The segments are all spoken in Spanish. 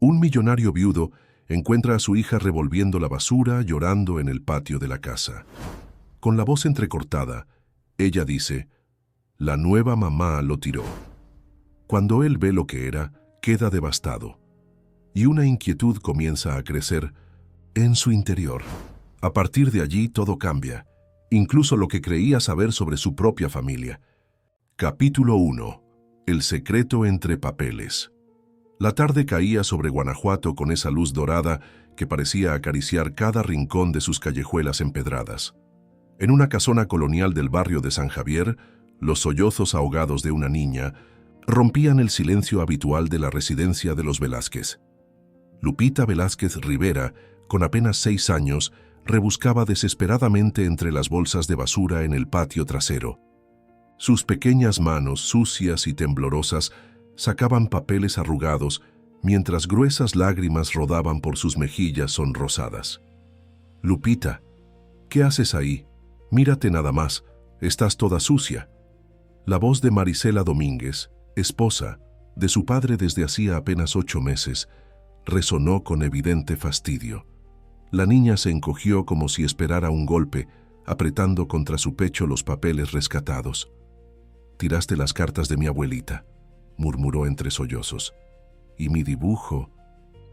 Un millonario viudo encuentra a su hija revolviendo la basura, llorando en el patio de la casa. Con la voz entrecortada, ella dice: «La nueva mamá lo tiró». Cuando él ve lo que era, queda devastado. Y una inquietud comienza a crecer en su interior. A partir de allí todo cambia, incluso lo que creía saber sobre su propia familia. Capítulo 1. El secreto entre papeles. La tarde caía sobre Guanajuato con esa luz dorada que parecía acariciar cada rincón de sus callejuelas empedradas. En una casona colonial del barrio de San Javier, los sollozos ahogados de una niña rompían el silencio habitual de la residencia de los Velázquez. Lupita Velázquez Rivera, con apenas 6 años, rebuscaba desesperadamente entre las bolsas de basura en el patio trasero. Sus pequeñas manos, sucias y temblorosas, sacaban papeles arrugados, mientras gruesas lágrimas rodaban por sus mejillas sonrosadas. «Lupita, ¿qué haces ahí? Mírate nada más, estás toda sucia». La voz de Marisela Domínguez, esposa de su padre desde hacía apenas 8 meses, resonó con evidente fastidio. La niña se encogió como si esperara un golpe, apretando contra su pecho los papeles rescatados. «Tiraste las cartas de mi abuelita», murmuró entre sollozos. «¿Y mi dibujo?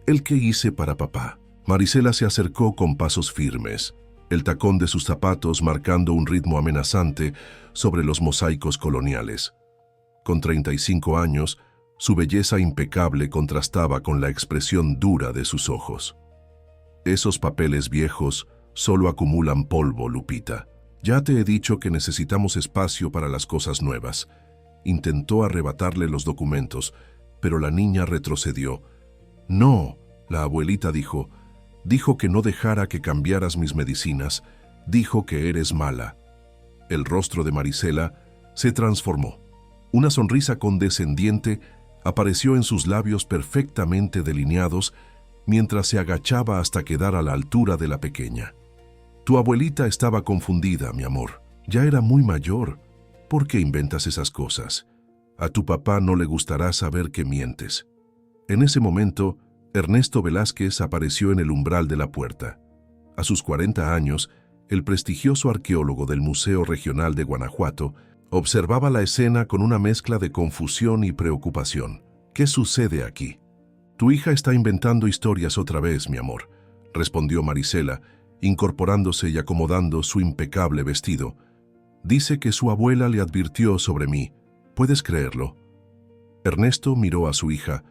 ¿El que hice para papá?». Marisela se acercó con pasos firmes, el tacón de sus zapatos marcando un ritmo amenazante sobre los mosaicos coloniales. Con 35 años, su belleza impecable contrastaba con la expresión dura de sus ojos. «Esos papeles viejos solo acumulan polvo, Lupita. Ya te he dicho que necesitamos espacio para las cosas nuevas». Intentó arrebatarle los documentos, pero la niña retrocedió. «No», la abuelita dijo que no dejara que cambiaras mis medicinas, dijo que eres mala». El rostro de Marisela se transformó. Una sonrisa condescendiente apareció en sus labios perfectamente delineados mientras se agachaba hasta quedar a la altura de la pequeña. «Tu abuelita estaba confundida, mi amor. Ya era muy mayor. ¿Por qué inventas esas cosas? A tu papá no le gustará saber que mientes». En ese momento, Ernesto Velázquez apareció en el umbral de la puerta. A sus 40 años, el prestigioso arqueólogo del Museo Regional de Guanajuato observaba la escena con una mezcla de confusión y preocupación. «¿Qué sucede aquí?» «Tu hija está inventando historias otra vez, mi amor», respondió Marisela, incorporándose y acomodando su impecable vestido. «Dice que su abuela le advirtió sobre mí. ¿Puedes creerlo?». Ernesto miró a su hija,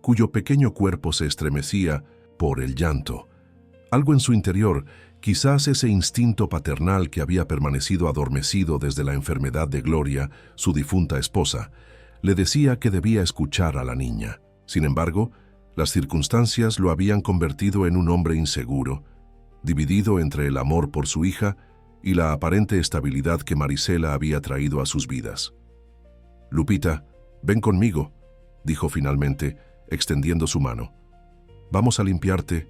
cuyo pequeño cuerpo se estremecía por el llanto. Algo en su interior, quizás ese instinto paternal que había permanecido adormecido desde la enfermedad de Gloria, su difunta esposa, le decía que debía escuchar a la niña. Sin embargo, las circunstancias lo habían convertido en un hombre inseguro, dividido entre el amor por su hija y la aparente estabilidad que Marisela había traído a sus vidas. «Lupita, ven conmigo», dijo finalmente, extendiendo su mano. «Vamos a limpiarte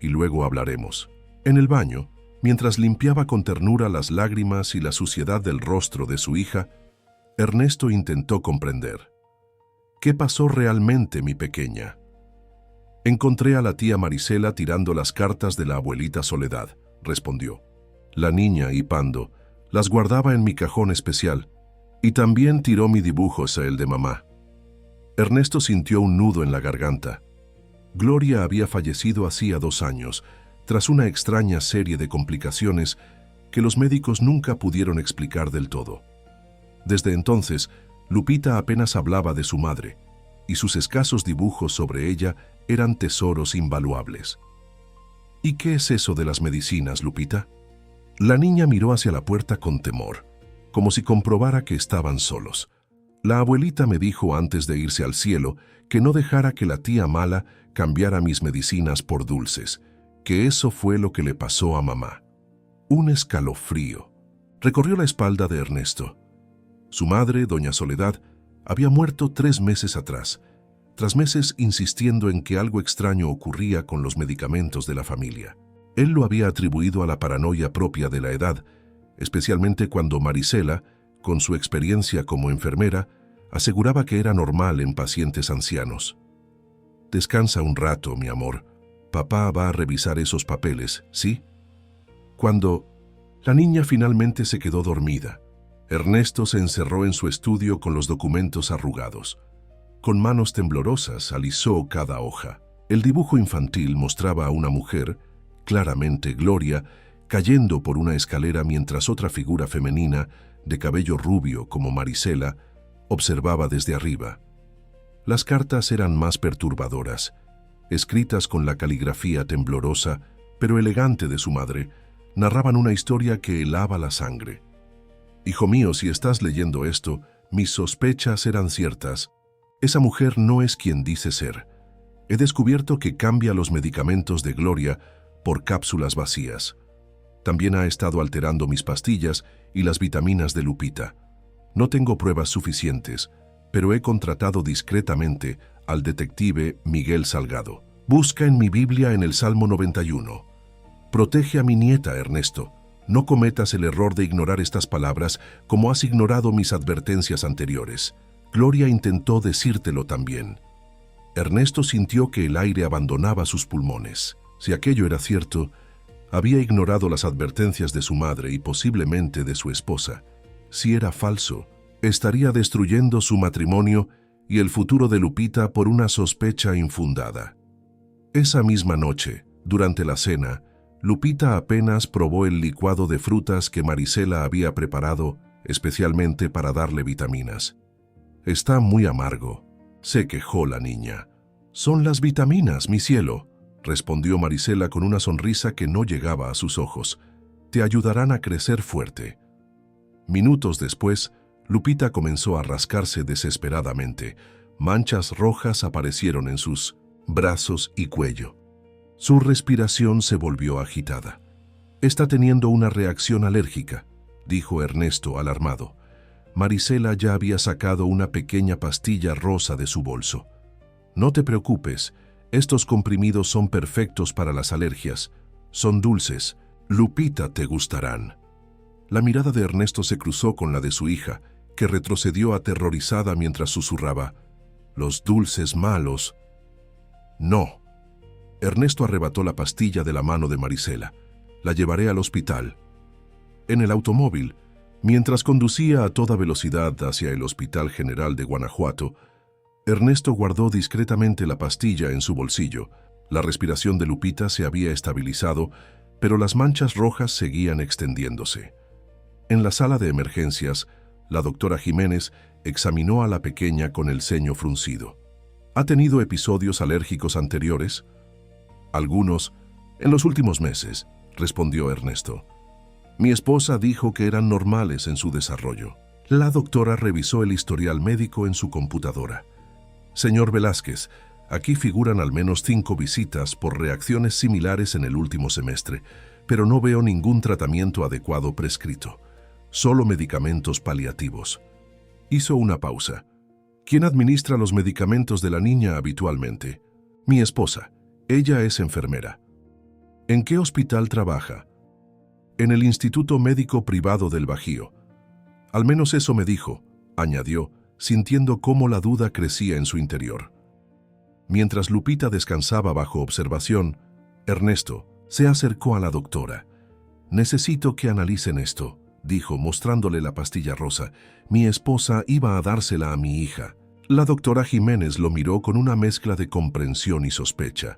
y luego hablaremos». En el baño, mientras limpiaba con ternura las lágrimas y la suciedad del rostro de su hija, Ernesto intentó comprender. «¿Qué pasó realmente, mi pequeña?». «Encontré a la tía Marisela tirando las cartas de la abuelita Soledad», respondió. «La niña, hipando, las guardaba en mi cajón especial, y también tiró mi dibujo, el de mamá». Ernesto sintió un nudo en la garganta. Gloria había fallecido hacía 2 años, tras una extraña serie de complicaciones que los médicos nunca pudieron explicar del todo. Desde entonces, Lupita apenas hablaba de su madre, y sus escasos dibujos sobre ella eran tesoros invaluables. «¿Y qué es eso de las medicinas, Lupita?». La niña miró hacia la puerta con temor, como si comprobara que estaban solos. «La abuelita me dijo antes de irse al cielo que no dejara que la tía mala cambiara mis medicinas por dulces, que eso fue lo que le pasó a mamá». Un escalofrío recorrió la espalda de Ernesto. Su madre, doña Soledad, había muerto 3 meses atrás, tras meses insistiendo en que algo extraño ocurría con los medicamentos de la familia. Él lo había atribuido a la paranoia propia de la edad, especialmente cuando Marisela, con su experiencia como enfermera, aseguraba que era normal en pacientes ancianos. Descansa un rato, mi amor. Papá va a revisar esos papeles, ¿sí? Cuando la niña finalmente se quedó dormida, Ernesto se encerró en su estudio con los documentos arrugados. Con manos temblorosas alisó cada hoja. El dibujo infantil mostraba a una mujer, claramente Gloria, cayendo por una escalera mientras otra figura femenina, de cabello rubio como Marisela, observaba desde arriba. Las cartas eran más perturbadoras, escritas con la caligrafía temblorosa pero elegante de su madre, narraban una historia que helaba la sangre. Hijo mío, si estás leyendo esto, mis sospechas eran ciertas. Esa mujer no es quien dice ser. He descubierto que cambia los medicamentos de Gloria por cápsulas vacías. También ha estado alterando mis pastillas y las vitaminas de Lupita. No tengo pruebas suficientes, pero he contratado discretamente al detective Miguel Salgado. Busca en mi Biblia en el Salmo 91. Protege a mi nieta, Ernesto. No cometas el error de ignorar estas palabras como has ignorado mis advertencias anteriores. Gloria intentó decírtelo también. Ernesto sintió que el aire abandonaba sus pulmones. Si aquello era cierto, había ignorado las advertencias de su madre y posiblemente de su esposa. Si era falso, estaría destruyendo su matrimonio y el futuro de Lupita por una sospecha infundada. Esa misma noche, durante la cena, Lupita apenas probó el licuado de frutas que Marisela había preparado especialmente para darle vitaminas. «Está muy amargo», se quejó la niña. «Son las vitaminas, mi cielo», respondió Marisela con una sonrisa que no llegaba a sus ojos. «Te ayudarán a crecer fuerte». Minutos después, Lupita comenzó a rascarse desesperadamente. Manchas rojas aparecieron en sus brazos y cuello. Su respiración se volvió agitada. «Está teniendo una reacción alérgica», dijo Ernesto alarmado. Marisela ya había sacado una pequeña pastilla rosa de su bolso. «No te preocupes, estos comprimidos son perfectos para las alergias. Son dulces. Lupita, te gustarán». La mirada de Ernesto se cruzó con la de su hija, que retrocedió aterrorizada mientras susurraba: «Los dulces malos». «No». Ernesto arrebató la pastilla de la mano de Marisela. «La llevaré al hospital». En el automóvil, mientras conducía a toda velocidad hacia el Hospital General de Guanajuato, Ernesto guardó discretamente la pastilla en su bolsillo. La respiración de Lupita se había estabilizado, pero las manchas rojas seguían extendiéndose. En la sala de emergencias, la doctora Jiménez examinó a la pequeña con el ceño fruncido. «¿Ha tenido episodios alérgicos anteriores?» «Algunos, en los últimos meses», respondió Ernesto. «Mi esposa dijo que eran normales en su desarrollo». La doctora revisó el historial médico en su computadora. «Señor Velázquez, aquí figuran al menos 5 visitas por reacciones similares en el último semestre, pero no veo ningún tratamiento adecuado prescrito. Solo medicamentos paliativos». Hizo una pausa. «¿Quién administra los medicamentos de la niña habitualmente?» «Mi esposa. Ella es enfermera». «¿En qué hospital trabaja?» «En el Instituto Médico Privado del Bajío». «Al menos eso me dijo», añadió, sintiendo cómo la duda crecía en su interior. Mientras Lupita descansaba bajo observación, Ernesto se acercó a la doctora. «Necesito que analicen esto», dijo, mostrándole la pastilla rosa. «Mi esposa iba a dársela a mi hija». La doctora Jiménez lo miró con una mezcla de comprensión y sospecha.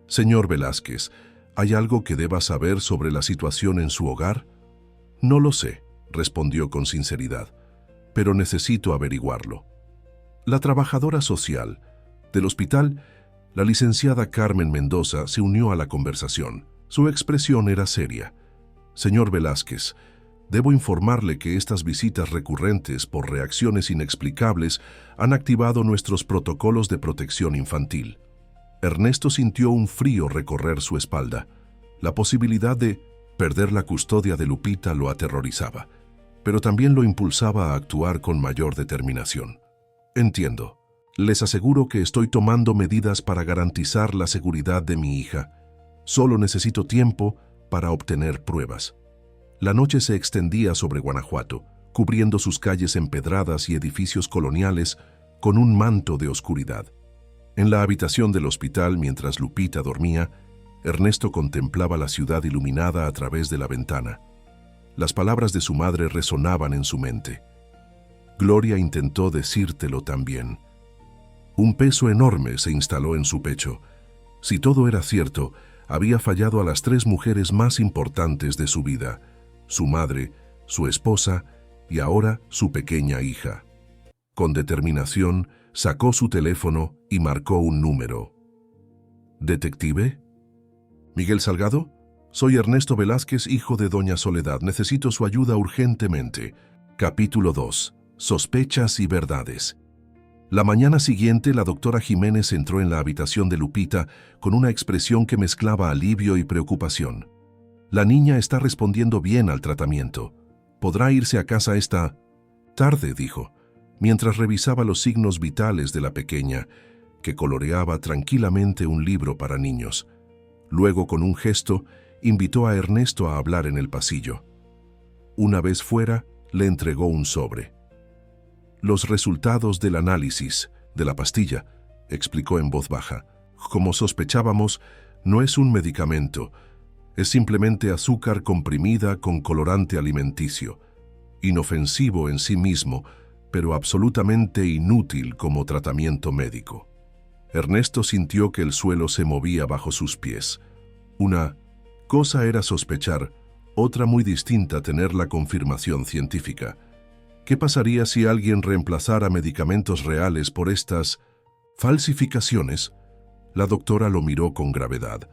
«Señor Velázquez, ¿hay algo que deba saber sobre la situación en su hogar?» «No lo sé», respondió con sinceridad, «pero necesito averiguarlo». La trabajadora social del hospital, la licenciada Carmen Mendoza, se unió a la conversación. Su expresión era seria. «Señor Velázquez, debo informarle que estas visitas recurrentes por reacciones inexplicables han activado nuestros protocolos de protección infantil». Ernesto sintió un frío recorrer su espalda. La posibilidad de perder la custodia de Lupita lo aterrorizaba, pero también lo impulsaba a actuar con mayor determinación. «Entiendo. Les aseguro que estoy tomando medidas para garantizar la seguridad de mi hija. Solo necesito tiempo para obtener pruebas». La noche se extendía sobre Guanajuato, cubriendo sus calles empedradas y edificios coloniales con un manto de oscuridad. En la habitación del hospital, mientras Lupita dormía, Ernesto contemplaba la ciudad iluminada a través de la ventana. Las palabras de su madre resonaban en su mente. Gloria intentó decírtelo también. Un peso enorme se instaló en su pecho. Si todo era cierto, había fallado a las 3 mujeres más importantes de su vida: su madre, su esposa y ahora su pequeña hija. Con determinación, sacó su teléfono y marcó un número. ¿Detective? ¿Miguel Salgado? Soy Ernesto Velázquez, hijo de doña Soledad. Necesito su ayuda urgentemente. Capítulo 2. Sospechas y verdades. La mañana siguiente, la doctora Jiménez entró en la habitación de Lupita con una expresión que mezclaba alivio y preocupación. La niña está respondiendo bien al tratamiento. Podrá irse a casa esta tarde, dijo, mientras revisaba los signos vitales de la pequeña, que coloreaba tranquilamente un libro para niños. Luego, con un gesto, invitó a Ernesto a hablar en el pasillo. Una vez fuera, le entregó un sobre. Los resultados del análisis de la pastilla, explicó en voz baja. Como sospechábamos, no es un medicamento, es simplemente azúcar comprimida con colorante alimenticio, inofensivo en sí mismo, pero absolutamente inútil como tratamiento médico. Ernesto sintió que el suelo se movía bajo sus pies. Una cosa era sospechar, otra muy distinta tener la confirmación científica. ¿Qué pasaría si alguien reemplazara medicamentos reales por estas falsificaciones? La doctora lo miró con gravedad.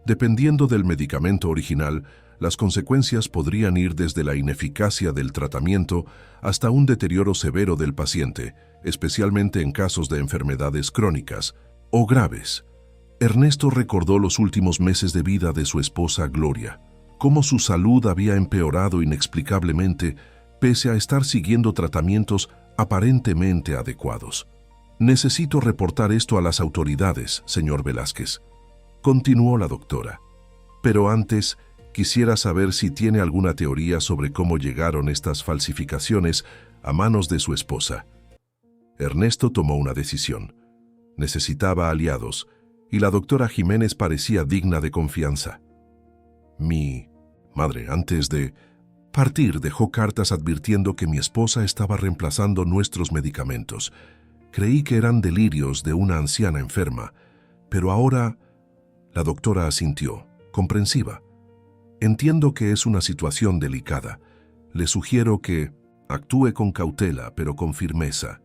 Dependiendo del medicamento original, las consecuencias podrían ir desde la ineficacia del tratamiento hasta un deterioro severo del paciente, especialmente en casos de enfermedades crónicas o graves. Ernesto recordó los últimos meses de vida de su esposa Gloria, cómo su salud había empeorado inexplicablemente pese a estar siguiendo tratamientos aparentemente adecuados. Necesito reportar esto a las autoridades, señor Velázquez, continuó la doctora. Pero antes, quisiera saber si tiene alguna teoría sobre cómo llegaron estas falsificaciones a manos de su esposa. Ernesto tomó una decisión. Necesitaba aliados, y la doctora Jiménez parecía digna de confianza. Mi madre, antes de partir, dejó cartas advirtiendo que mi esposa estaba reemplazando nuestros medicamentos. Creí que eran delirios de una anciana enferma, pero ahora... La doctora asintió, comprensiva. Entiendo que es una situación delicada. Le sugiero que actúe con cautela, pero con firmeza.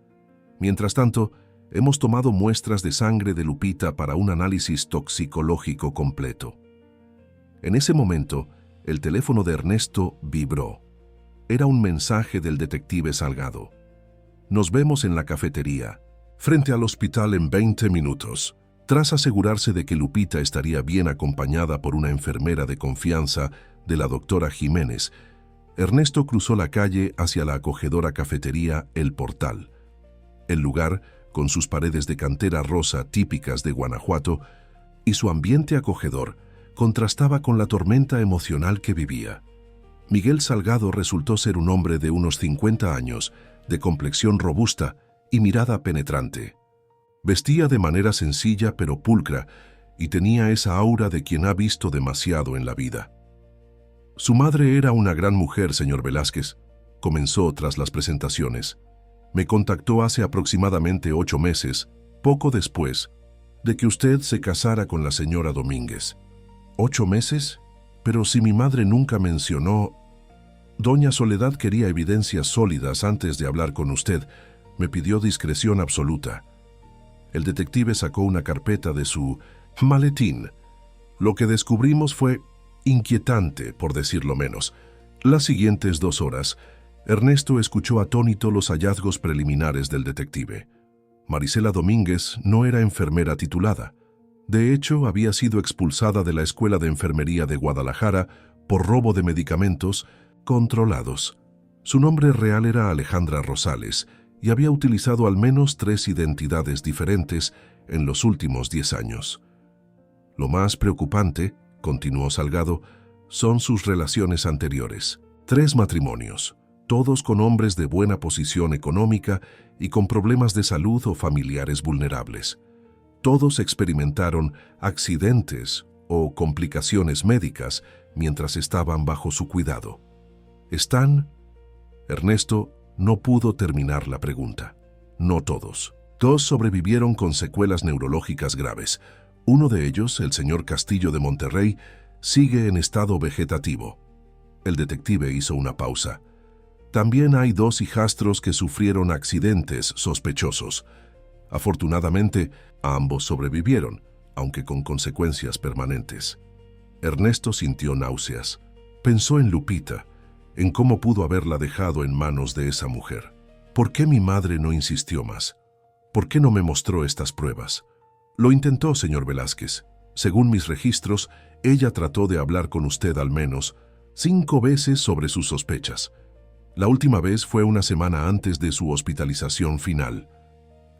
Mientras tanto, hemos tomado muestras de sangre de Lupita para un análisis toxicológico completo. En ese momento, el teléfono de Ernesto vibró. Era un mensaje del detective Salgado. Nos vemos en la cafetería, frente al hospital en 20 minutos. Tras asegurarse de que Lupita estaría bien acompañada por una enfermera de confianza de la doctora Jiménez, Ernesto cruzó la calle hacia la acogedora cafetería El Portal. El lugar, con sus paredes de cantera rosa típicas de Guanajuato y su ambiente acogedor, contrastaba con la tormenta emocional que vivía. Miguel Salgado resultó ser un hombre de unos 50 años, de complexión robusta y mirada penetrante. Vestía de manera sencilla pero pulcra y tenía esa aura de quien ha visto demasiado en la vida. Su madre era una gran mujer, señor Velázquez, comenzó tras las presentaciones. Me contactó hace aproximadamente 8 meses, poco después de que usted se casara con la señora Domínguez. ¿8 meses? Pero si mi madre nunca mencionó... Doña Soledad quería evidencias sólidas antes de hablar con usted. Me pidió discreción absoluta. El detective sacó una carpeta de su maletín. Lo que descubrimos fue inquietante, por decirlo menos. Las siguientes 2 horas, Ernesto escuchó atónito los hallazgos preliminares del detective. Marisela Domínguez no era enfermera titulada. De hecho, había sido expulsada de la Escuela de Enfermería de Guadalajara por robo de medicamentos controlados. Su nombre real era Alejandra Rosales y había utilizado al menos 3 identidades diferentes en los últimos 10 años. Lo más preocupante, continuó Salgado, son sus relaciones anteriores. 3 matrimonios, todos con hombres de buena posición económica y con problemas de salud o familiares vulnerables. Todos experimentaron accidentes o complicaciones médicas mientras estaban bajo su cuidado. ¿Están? Ernesto no pudo terminar la pregunta. No todos. 2 sobrevivieron con secuelas neurológicas graves. Uno de ellos, el señor Castillo de Monterrey, sigue en estado vegetativo. El detective hizo una pausa. También hay 2 hijastros que sufrieron accidentes sospechosos. Afortunadamente, ambos sobrevivieron, aunque con consecuencias permanentes. Ernesto sintió náuseas. Pensó en Lupita, en cómo pudo haberla dejado en manos de esa mujer. ¿Por qué mi madre no insistió más? ¿Por qué no me mostró estas pruebas? Lo intentó, señor Velázquez. Según mis registros, ella trató de hablar con usted al menos 5 veces sobre sus sospechas. La última vez fue una semana antes de su hospitalización final.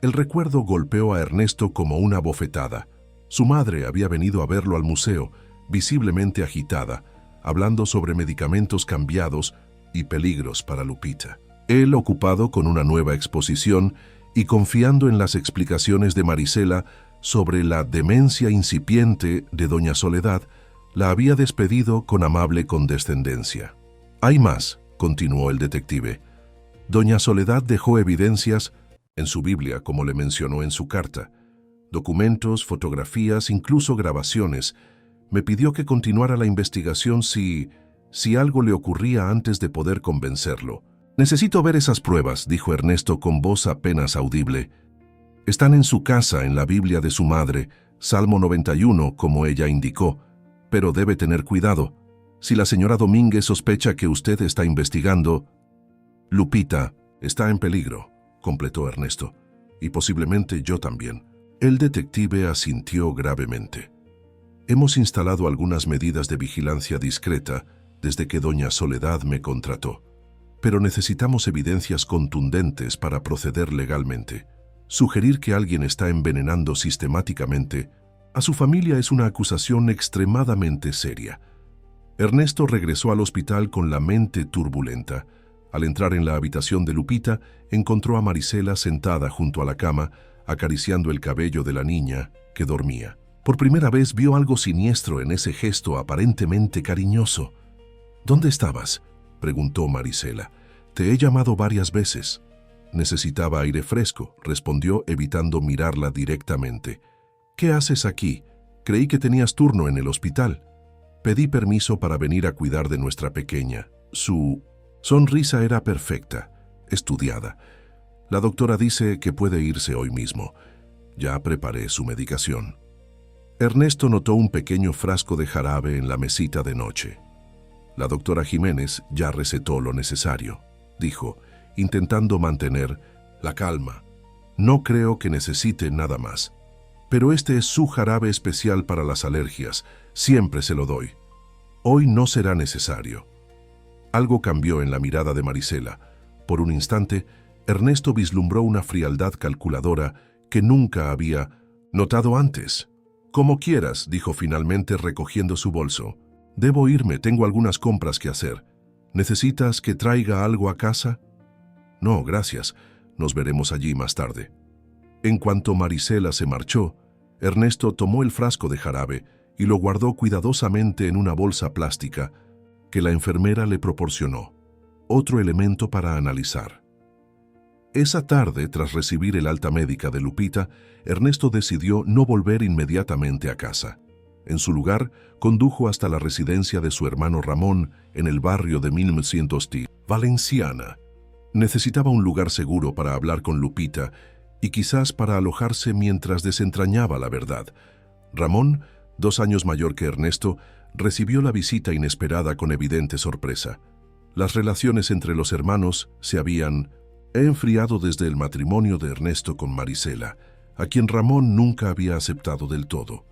El recuerdo golpeó a Ernesto como una bofetada. Su madre había venido a verlo al museo, visiblemente agitada, hablando sobre medicamentos cambiados y peligros para Lupita. Él, ocupado con una nueva exposición y confiando en las explicaciones de Marisela sobre la demencia incipiente de doña Soledad, la había despedido con amable condescendencia. «Hay más», continuó el detective. «Doña Soledad dejó evidencias en su Biblia, como le mencionó en su carta. Documentos, fotografías, incluso grabaciones. Me pidió que continuara la investigación si algo le ocurría antes de poder convencerlo. Necesito ver esas pruebas», dijo Ernesto con voz apenas audible. «Están en su casa, en la Biblia de su madre, Salmo 91, como ella indicó. Pero debe tener cuidado. Si la señora Domínguez sospecha que usted está investigando...» «Lupita está en peligro», completó Ernesto, «y posiblemente yo también». El detective asintió gravemente. «Hemos instalado algunas medidas de vigilancia discreta desde que doña Soledad me contrató. Pero necesitamos evidencias contundentes para proceder legalmente. Sugerir que alguien está envenenando sistemáticamente a su familia es una acusación extremadamente seria». Ernesto regresó al hospital con la mente turbulenta. Al entrar en la habitación de Lupita, encontró a Marisela sentada junto a la cama, acariciando el cabello de la niña, que dormía. Por primera vez vio algo siniestro en ese gesto aparentemente cariñoso. «¿Dónde estabas?», preguntó Marisela. «Te he llamado varias veces». «Necesitaba aire fresco», respondió, evitando mirarla directamente. «¿Qué haces aquí? Creí que tenías turno en el hospital». «Pedí permiso para venir a cuidar de nuestra pequeña». Su sonrisa era perfecta, estudiada. «La doctora dice que puede irse hoy mismo. Ya preparé su medicación». Ernesto notó un pequeño frasco de jarabe en la mesita de noche. «La doctora Jiménez ya recetó lo necesario», dijo, intentando mantener la calma. «No creo que necesite nada más. Pero este es su jarabe especial para las alergias. Siempre se lo doy. Hoy no será necesario». Algo cambió en la mirada de Marisela. Por un instante, Ernesto vislumbró una frialdad calculadora que nunca había notado antes. «Como quieras», dijo finalmente recogiendo su bolso. «Debo irme, tengo algunas compras que hacer. ¿Necesitas que traiga algo a casa?» «No, gracias. Nos veremos allí más tarde». En cuanto Marisela se marchó, Ernesto tomó el frasco de jarabe y lo guardó cuidadosamente en una bolsa plástica que la enfermera le proporcionó. Otro elemento para analizar. Esa tarde, tras recibir el alta médica de Lupita, Ernesto decidió no volver inmediatamente a casa. En su lugar, condujo hasta la residencia de su hermano Ramón en el barrio de 1900 Valenciana. Necesitaba un lugar seguro para hablar con Lupita y quizás para alojarse mientras desentrañaba la verdad. Ramón, 2 años mayor que Ernesto, recibió la visita inesperada con evidente sorpresa. Las relaciones entre los hermanos se habían enfriado desde el matrimonio de Ernesto con Marisela, a quien Ramón nunca había aceptado del todo.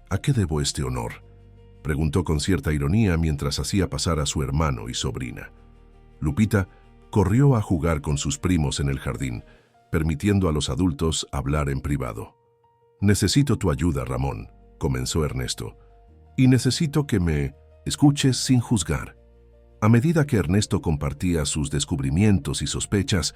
«¿A qué debo este honor?», preguntó con cierta ironía mientras hacía pasar a su hermano y sobrina. Lupita corrió a jugar con sus primos en el jardín, permitiendo a los adultos hablar en privado. «Necesito tu ayuda, Ramón», comenzó Ernesto, «y necesito que me escuches sin juzgar». A medida que Ernesto compartía sus descubrimientos y sospechas,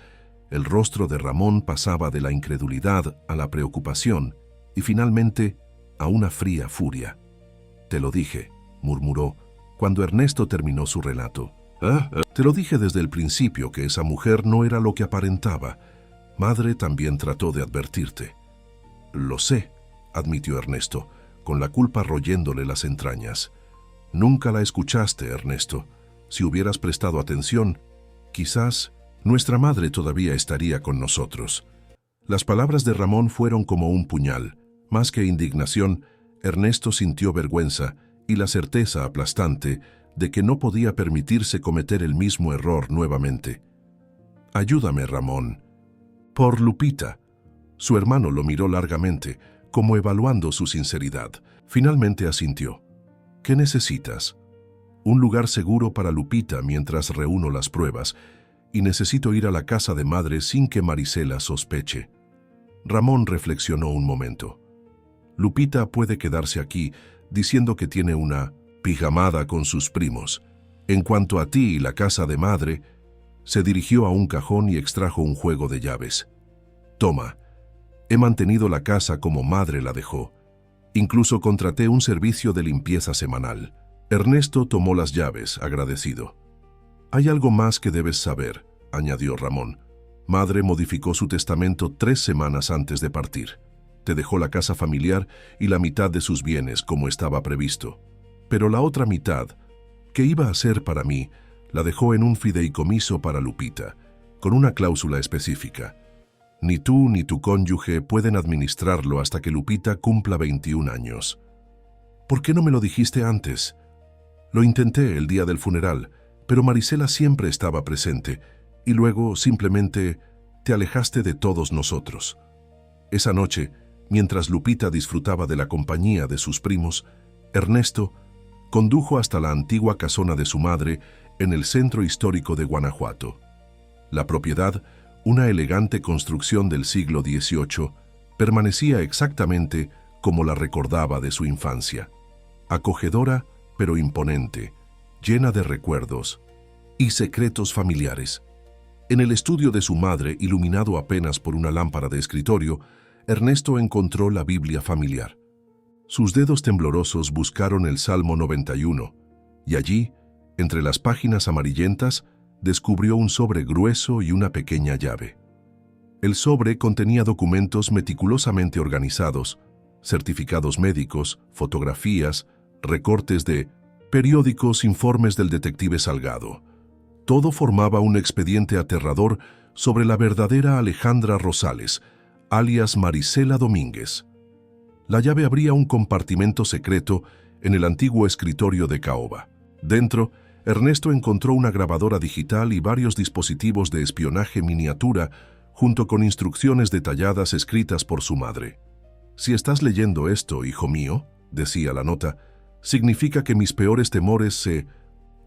el rostro de Ramón pasaba de la incredulidad a la preocupación y finalmente a una fría furia. «Te lo dije», murmuró, cuando Ernesto terminó su relato. «Te lo dije desde el principio que esa mujer no era lo que aparentaba. Madre también trató de advertirte». «Lo sé», admitió Ernesto, con la culpa royéndole las entrañas. «Nunca la escuchaste, Ernesto. Si hubieras prestado atención, quizás nuestra madre todavía estaría con nosotros». Las palabras de Ramón fueron como un puñal. Más que indignación, Ernesto sintió vergüenza y la certeza aplastante de que no podía permitirse cometer el mismo error nuevamente. «Ayúdame, Ramón». «Por Lupita». Su hermano lo miró largamente, como evaluando su sinceridad. Finalmente asintió. «¿Qué necesitas?» «Un lugar seguro para Lupita mientras reúno las pruebas, y necesito ir a la casa de madre sin que Marisela sospeche». Ramón reflexionó un momento. «Lupita puede quedarse aquí diciendo que tiene una pijamada con sus primos. En cuanto a ti y la casa de madre», se dirigió a un cajón y extrajo un juego de llaves. «Toma, he mantenido la casa como madre la dejó. Incluso contraté un servicio de limpieza semanal». Ernesto tomó las llaves, agradecido. «Hay algo más que debes saber», añadió Ramón. «Madre modificó su testamento 3 semanas antes de partir. Te dejó la casa familiar y la mitad de sus bienes como estaba previsto. Pero la otra mitad, que iba a ser para mí, la dejó en un fideicomiso para Lupita, con una cláusula específica. Ni tú ni tu cónyuge pueden administrarlo hasta que Lupita cumpla 21 años. ¿Por qué no me lo dijiste antes? Lo intenté el día del funeral, pero Marisela siempre estaba presente, y luego simplemente te alejaste de todos nosotros». Esa noche, mientras Lupita disfrutaba de la compañía de sus primos, Ernesto condujo hasta la antigua casona de su madre en el centro histórico de Guanajuato. La propiedad, una elegante construcción del siglo XVIII, permanecía exactamente como la recordaba de su infancia. Acogedora, pero imponente, llena de recuerdos y secretos familiares. En el estudio de su madre, iluminado apenas por una lámpara de escritorio, Ernesto encontró la Biblia familiar. Sus dedos temblorosos buscaron el Salmo 91, y allí, entre las páginas amarillentas, descubrió un sobre grueso y una pequeña llave. El sobre contenía documentos meticulosamente organizados, certificados médicos, fotografías, recortes de periódicos, informes del detective Salgado. Todo formaba un expediente aterrador sobre la verdadera Alejandra Rosales, alias Marisela Domínguez. La llave abría un compartimento secreto en el antiguo escritorio de caoba. Dentro, Ernesto encontró una grabadora digital y varios dispositivos de espionaje miniatura, junto con instrucciones detalladas escritas por su madre. «Si estás leyendo esto, hijo mío», decía la nota, «significa que mis peores temores se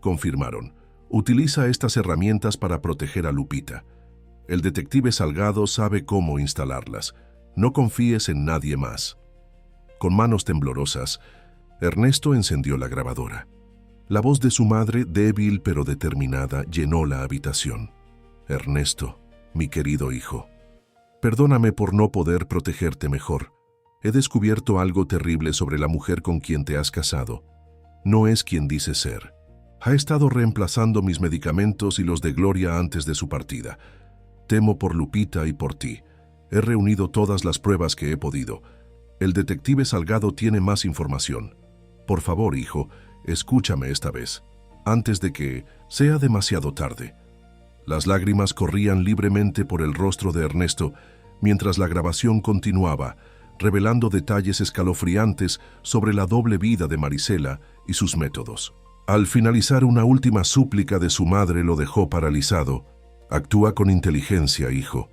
confirmaron. Utiliza estas herramientas para proteger a Lupita. El detective Salgado sabe cómo instalarlas. No confíes en nadie más». Con manos temblorosas, Ernesto encendió la grabadora. La voz de su madre, débil pero determinada, llenó la habitación. «Ernesto, mi querido hijo, perdóname por no poder protegerte mejor. He descubierto algo terrible sobre la mujer con quien te has casado. No es quien dice ser. Ha estado reemplazando mis medicamentos y los de Gloria antes de su partida. Temo por Lupita y por ti. He reunido todas las pruebas que he podido. El detective Salgado tiene más información. Por favor, hijo, escúchame esta vez, antes de que sea demasiado tarde». Las lágrimas corrían libremente por el rostro de Ernesto mientras la grabación continuaba, revelando detalles escalofriantes sobre la doble vida de Marisela y sus métodos. Al finalizar, una última súplica de su madre lo dejó paralizado. «Actúa con inteligencia, hijo.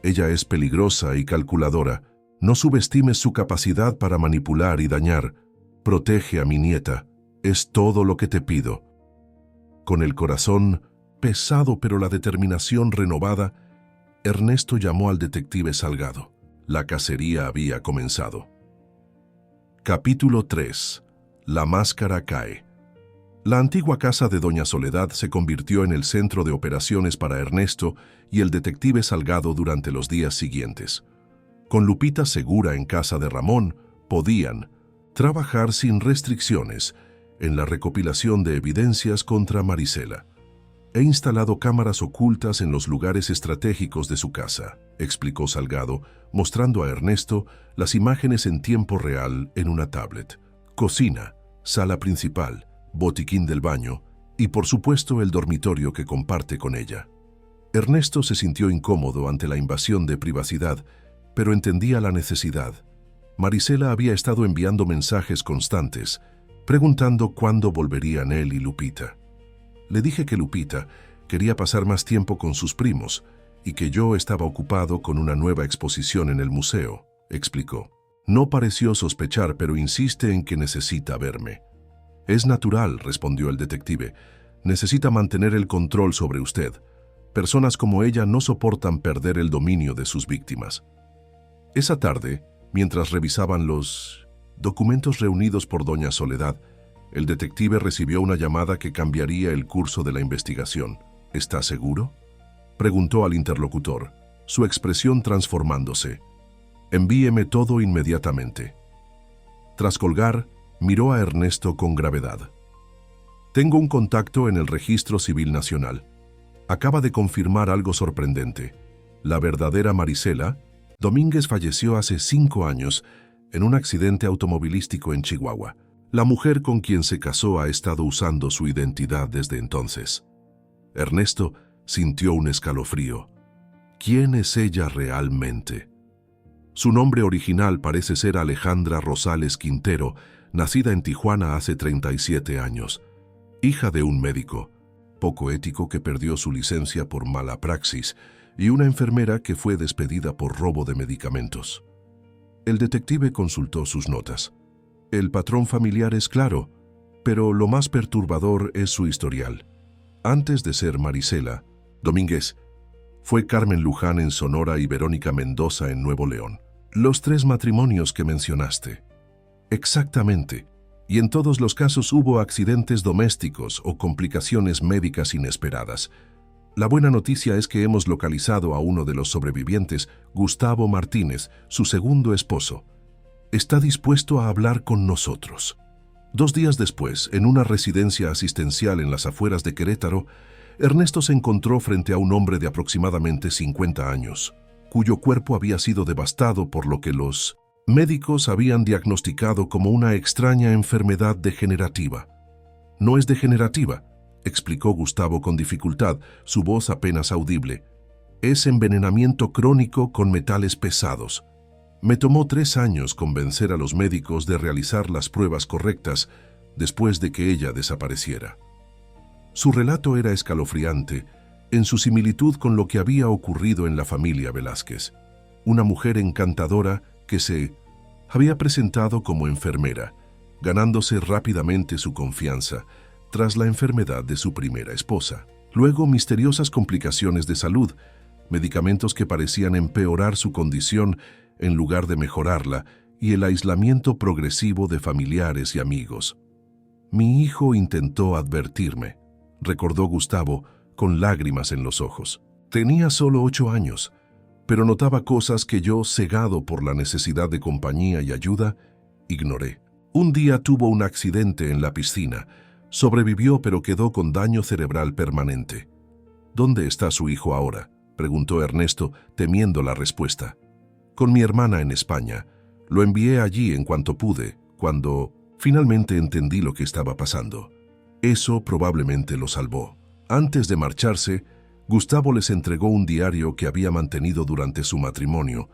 Ella es peligrosa y calculadora. No subestimes su capacidad para manipular y dañar. Protege a mi nieta. Es todo lo que te pido». Con el corazón pesado pero la determinación renovada, Ernesto llamó al detective Salgado. La cacería había comenzado. Capítulo 3. La máscara cae. La antigua casa de Doña Soledad se convirtió en el centro de operaciones para Ernesto y el detective Salgado durante los días siguientes. Con Lupita segura en casa de Ramón, podían trabajar sin restricciones en la recopilación de evidencias contra Marisela. He instalado cámaras ocultas en los lugares estratégicos de su casa, explicó Salgado, mostrando a Ernesto las imágenes en tiempo real en una tablet. Cocina, sala principal, botiquín del baño y, por supuesto, el dormitorio que comparte con ella. Ernesto se sintió incómodo ante la invasión de privacidad, pero entendía la necesidad. Marisela había estado enviando mensajes constantes, preguntando cuándo volverían él y Lupita. Le dije que Lupita quería pasar más tiempo con sus primos y que yo estaba ocupado con una nueva exposición en el museo, explicó. No pareció sospechar, pero insiste en que necesita verme. Es natural, respondió el detective. Necesita mantener el control sobre usted. Personas como ella no soportan perder el dominio de sus víctimas. Esa tarde, mientras revisaban los documentos reunidos por doña Soledad, el detective recibió una llamada que cambiaría el curso de la investigación. ¿Está seguro?, preguntó al interlocutor, su expresión transformándose. Envíeme todo inmediatamente. Tras colgar, miró a Ernesto con gravedad. Tengo un contacto en el Registro Civil Nacional. Acaba de confirmar algo sorprendente. La verdadera Marisela Domínguez falleció hace 5 años en un accidente automovilístico en Chihuahua. La mujer con quien se casó ha estado usando su identidad desde entonces. Ernesto sintió un escalofrío. ¿Quién es ella realmente? Su nombre original parece ser Alejandra Rosales Quintero, nacida en Tijuana hace 37 años. Hija de un médico, poco ético, que perdió su licencia por mala praxis, y una enfermera que fue despedida por robo de medicamentos. El detective consultó sus notas. El patrón familiar es claro, pero lo más perturbador es su historial. Antes de ser Marisela Domínguez, fue Carmen Luján en Sonora y Verónica Mendoza en Nuevo León. Los 3 matrimonios que mencionaste. Exactamente. Y en todos los casos hubo accidentes domésticos o complicaciones médicas inesperadas. La buena noticia es que hemos localizado a uno de los sobrevivientes, Gustavo Martínez, su segundo esposo. Está dispuesto a hablar con nosotros. 2 días después, en una residencia asistencial en las afueras de Querétaro, Ernesto se encontró frente a un hombre de aproximadamente 50 años, cuyo cuerpo había sido devastado por lo que los médicos habían diagnosticado como una extraña enfermedad degenerativa. No es degenerativa, explicó Gustavo con dificultad, su voz apenas audible. Es envenenamiento crónico con metales pesados. Me tomó 3 años convencer a los médicos de realizar las pruebas correctas después de que ella desapareciera. Su relato era escalofriante en su similitud con lo que había ocurrido en la familia Velázquez. Una mujer encantadora que se había presentado como enfermera, ganándose rápidamente su confianza tras la enfermedad de su primera esposa. Luego, misteriosas complicaciones de salud, medicamentos que parecían empeorar su condición en lugar de mejorarla, y el aislamiento progresivo de familiares y amigos. Mi hijo intentó advertirme, recordó Gustavo con lágrimas en los ojos. Tenía solo 8 años, pero notaba cosas que yo, cegado por la necesidad de compañía y ayuda, ignoré. Un día tuvo un accidente en la piscina. Sobrevivió, pero quedó con daño cerebral permanente. ¿Dónde está su hijo ahora?, preguntó Ernesto, temiendo la respuesta. Con mi hermana en España. Lo envié allí en cuanto pude, cuando finalmente entendí lo que estaba pasando. Eso probablemente lo salvó. Antes de marcharse, Gustavo les entregó un diario que había mantenido durante su matrimonio,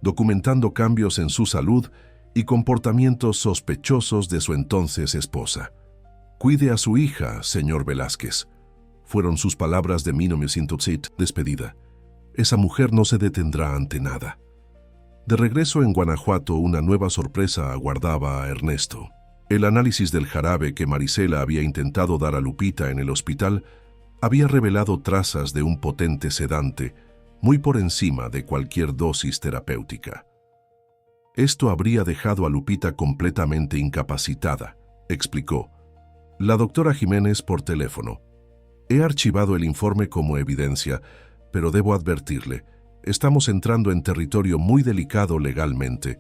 documentando cambios en su salud y comportamientos sospechosos de su entonces esposa. «Cuide a su hija, señor Velázquez», fueron sus palabras de despedida. «Esa mujer no se detendrá ante nada». De regreso en Guanajuato, una nueva sorpresa aguardaba a Ernesto. El análisis del jarabe que Marisela había intentado dar a Lupita en el hospital había revelado trazas de un potente sedante, muy por encima de cualquier dosis terapéutica. Esto habría dejado a Lupita completamente incapacitada, explicó la doctora Jiménez por teléfono. He archivado el informe como evidencia, pero debo advertirle, estamos entrando en territorio muy delicado legalmente.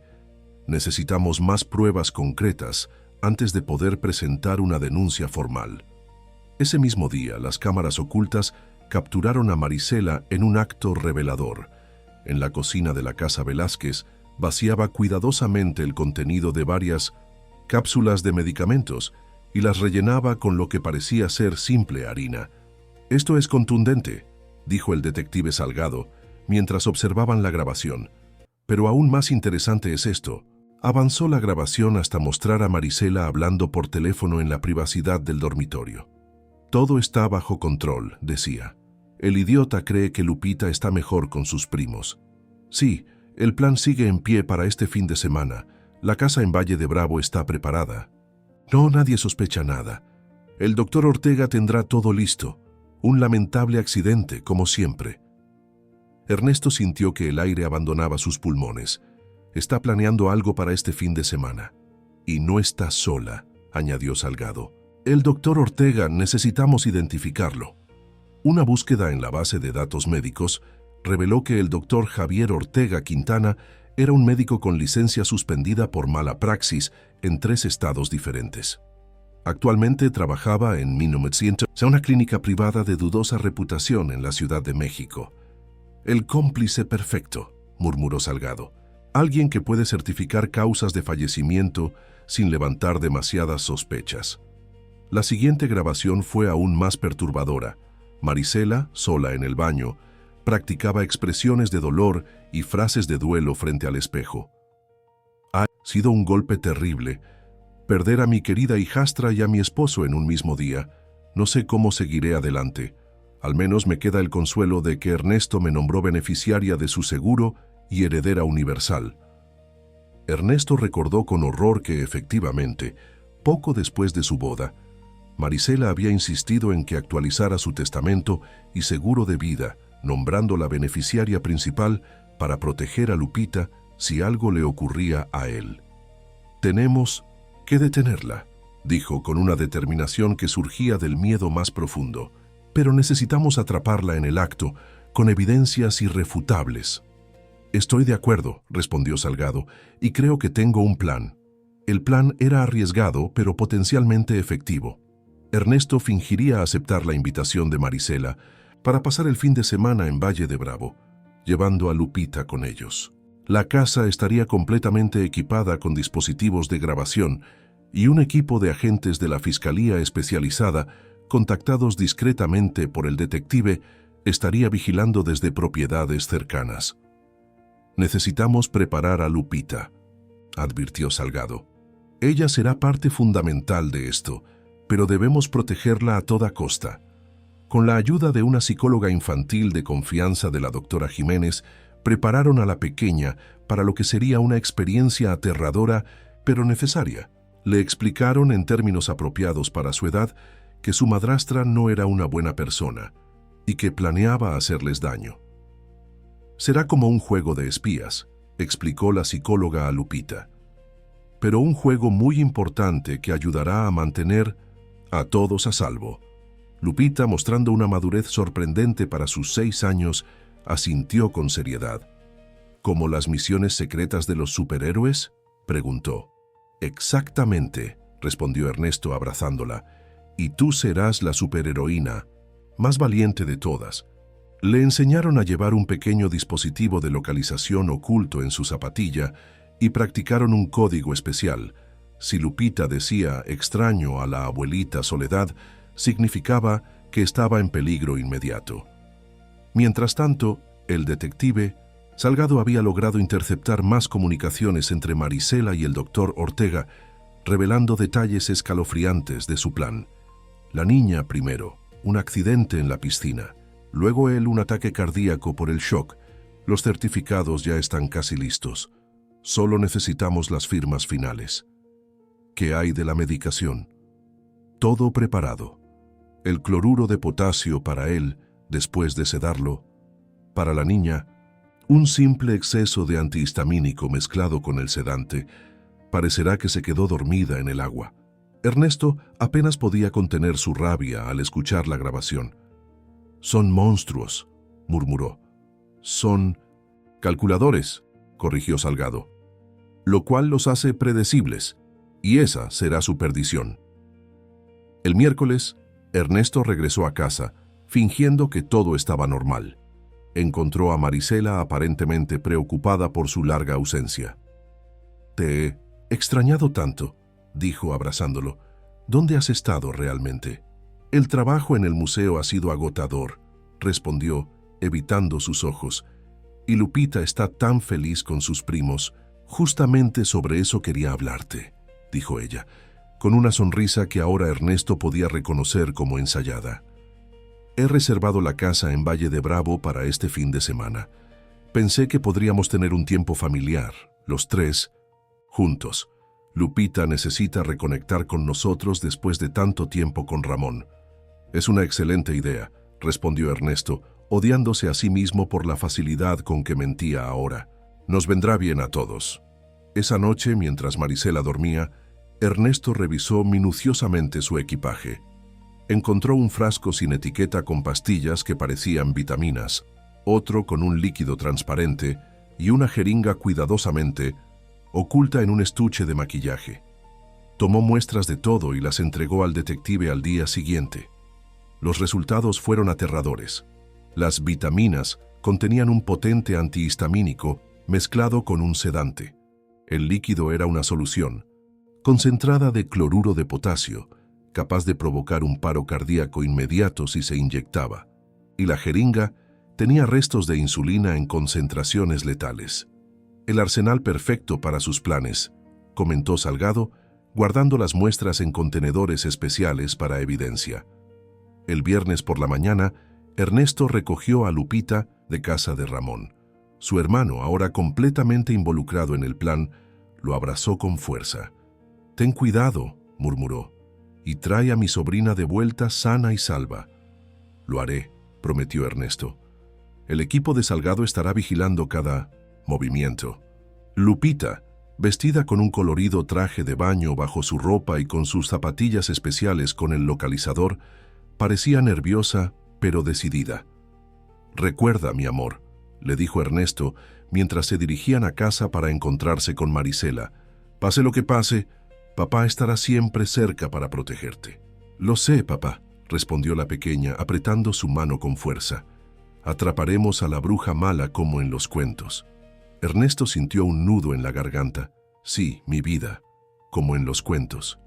Necesitamos más pruebas concretas antes de poder presentar una denuncia formal. Ese mismo día, las cámaras ocultas capturaron a Marisela en un acto revelador. En la cocina de la casa Velázquez, vaciaba cuidadosamente el contenido de varias cápsulas de medicamentos y las rellenaba con lo que parecía ser simple harina. «Esto es contundente», dijo el detective Salgado, mientras observaban la grabación. «Pero aún más interesante es esto». Avanzó la grabación hasta mostrar a Marisela hablando por teléfono en la privacidad del dormitorio. «Todo está bajo control», decía. «El idiota cree que Lupita está mejor con sus primos. Sí, el plan sigue en pie para este fin de semana. La casa en Valle de Bravo está preparada. No, nadie sospecha nada. El doctor Ortega tendrá todo listo. Un lamentable accidente, como siempre». Ernesto sintió que el aire abandonaba sus pulmones. «Está planeando algo para este fin de semana. Y no está sola», añadió Salgado. «El doctor Ortega, necesitamos identificarlo». Una búsqueda en la base de datos médicos reveló que el doctor Javier Ortega Quintana era un médico con licencia suspendida por mala praxis en 3 estados diferentes. Actualmente trabajaba en Minomedciento, una clínica privada de dudosa reputación en la Ciudad de México. «El cómplice perfecto», murmuró Salgado. «Alguien que puede certificar causas de fallecimiento sin levantar demasiadas sospechas». La siguiente grabación fue aún más perturbadora. Marisela, sola en el baño, practicaba expresiones de dolor y frases de duelo frente al espejo. «Ha sido un golpe terrible. Perder a mi querida hijastra y a mi esposo en un mismo día. No sé cómo seguiré adelante. Al menos me queda el consuelo de que Ernesto me nombró beneficiaria de su seguro y heredera universal». Ernesto recordó con horror que, efectivamente, poco después de su boda, Marisela había insistido en que actualizara su testamento y seguro de vida, nombrándola beneficiaria principal para proteger a Lupita si algo le ocurría a él. «Tenemos que detenerla», dijo con una determinación que surgía del miedo más profundo. «Pero necesitamos atraparla en el acto, con evidencias irrefutables». «Estoy de acuerdo», respondió Salgado, «y creo que tengo un plan». El plan era arriesgado, pero potencialmente efectivo. Ernesto fingiría aceptar la invitación de Marisela para pasar el fin de semana en Valle de Bravo, llevando a Lupita con ellos. La casa estaría completamente equipada con dispositivos de grabación y un equipo de agentes de la Fiscalía Especializada, contactados discretamente por el detective, estaría vigilando desde propiedades cercanas. «Necesitamos preparar a Lupita», advirtió Salgado. «Ella será parte fundamental de esto, pero debemos protegerla a toda costa». Con la ayuda de una psicóloga infantil de confianza de la doctora Jiménez, prepararon a la pequeña para lo que sería una experiencia aterradora, pero necesaria. Le explicaron en términos apropiados para su edad que su madrastra no era una buena persona y que planeaba hacerles daño. «Será como un juego de espías», explicó la psicóloga a Lupita, «pero un juego muy importante que ayudará a mantener a todos a salvo». Lupita, mostrando una madurez sorprendente para sus 6 años, asintió con seriedad. «¿Como las misiones secretas de los superhéroes?», preguntó. «Exactamente», respondió Ernesto abrazándola, «y tú serás la superheroína, más valiente de todas». Le enseñaron a llevar un pequeño dispositivo de localización oculto en su zapatilla y practicaron un código especial. Si Lupita decía «extraño a la abuelita Soledad», significaba que estaba en peligro inmediato. Mientras tanto, el detective Salgado había logrado interceptar más comunicaciones entre Marisela y el doctor Ortega, revelando detalles escalofriantes de su plan. La niña primero, un accidente en la piscina. Luego él, un ataque cardíaco por el shock. Los certificados ya están casi listos. Solo necesitamos las firmas finales. ¿Qué hay de la medicación? Todo preparado. El cloruro de potasio para él, después de sedarlo. Para la niña, un simple exceso de antihistamínico mezclado con el sedante. Parecerá que se quedó dormida en el agua. Ernesto apenas podía contener su rabia al escuchar la grabación. «Son monstruos», murmuró. «Son Calculadores, corrigió Salgado, lo cual los hace predecibles, y esa será su perdición. El miércoles, Ernesto regresó a casa, fingiendo que todo estaba normal. Encontró a Marisela aparentemente preocupada por su larga ausencia. «Te he extrañado tanto», dijo abrazándolo. «¿Dónde has estado realmente?» «El trabajo en el museo ha sido agotador», respondió, evitando sus ojos. «Y Lupita está tan feliz con sus primos. Justamente sobre eso quería hablarte», dijo ella, con una sonrisa que ahora Ernesto podía reconocer como ensayada. «He reservado la casa en Valle de Bravo para este fin de semana. Pensé que podríamos tener un tiempo familiar, los tres, juntos. Lupita necesita reconectar con nosotros después de tanto tiempo con Ramón». «Es una excelente idea», respondió Ernesto, odiándose a sí mismo por la facilidad con que mentía ahora. «Nos vendrá bien a todos». Esa noche, mientras Marisela dormía, Ernesto revisó minuciosamente su equipaje. Encontró un frasco sin etiqueta con pastillas que parecían vitaminas, otro con un líquido transparente y una jeringa cuidadosamente oculta en un estuche de maquillaje. Tomó muestras de todo y las entregó al detective al día siguiente. Los resultados fueron aterradores. Las vitaminas contenían un potente antihistamínico mezclado con un sedante. El líquido era una solución, concentrada de cloruro de potasio, capaz de provocar un paro cardíaco inmediato si se inyectaba, y la jeringa tenía restos de insulina en concentraciones letales. «El arsenal perfecto para sus planes», comentó Salgado, guardando las muestras en contenedores especiales para evidencia. El viernes por la mañana, Ernesto recogió a Lupita de casa de Ramón. Su hermano, ahora completamente involucrado en el plan, lo abrazó con fuerza. «Ten cuidado», murmuró, «y trae a mi sobrina de vuelta sana y salva». «Lo haré», prometió Ernesto. «El equipo de Salgado estará vigilando cada movimiento». Lupita, vestida con un colorido traje de baño bajo su ropa y con sus zapatillas especiales con el localizador, parecía nerviosa, pero decidida. «Recuerda, mi amor», le dijo Ernesto mientras se dirigían a casa para encontrarse con Marisela. «Pase lo que pase, papá estará siempre cerca para protegerte». «Lo sé, papá», respondió la pequeña, apretando su mano con fuerza. «Atraparemos a la bruja mala como en los cuentos». Ernesto sintió un nudo en la garganta. «Sí, mi vida, como en los cuentos».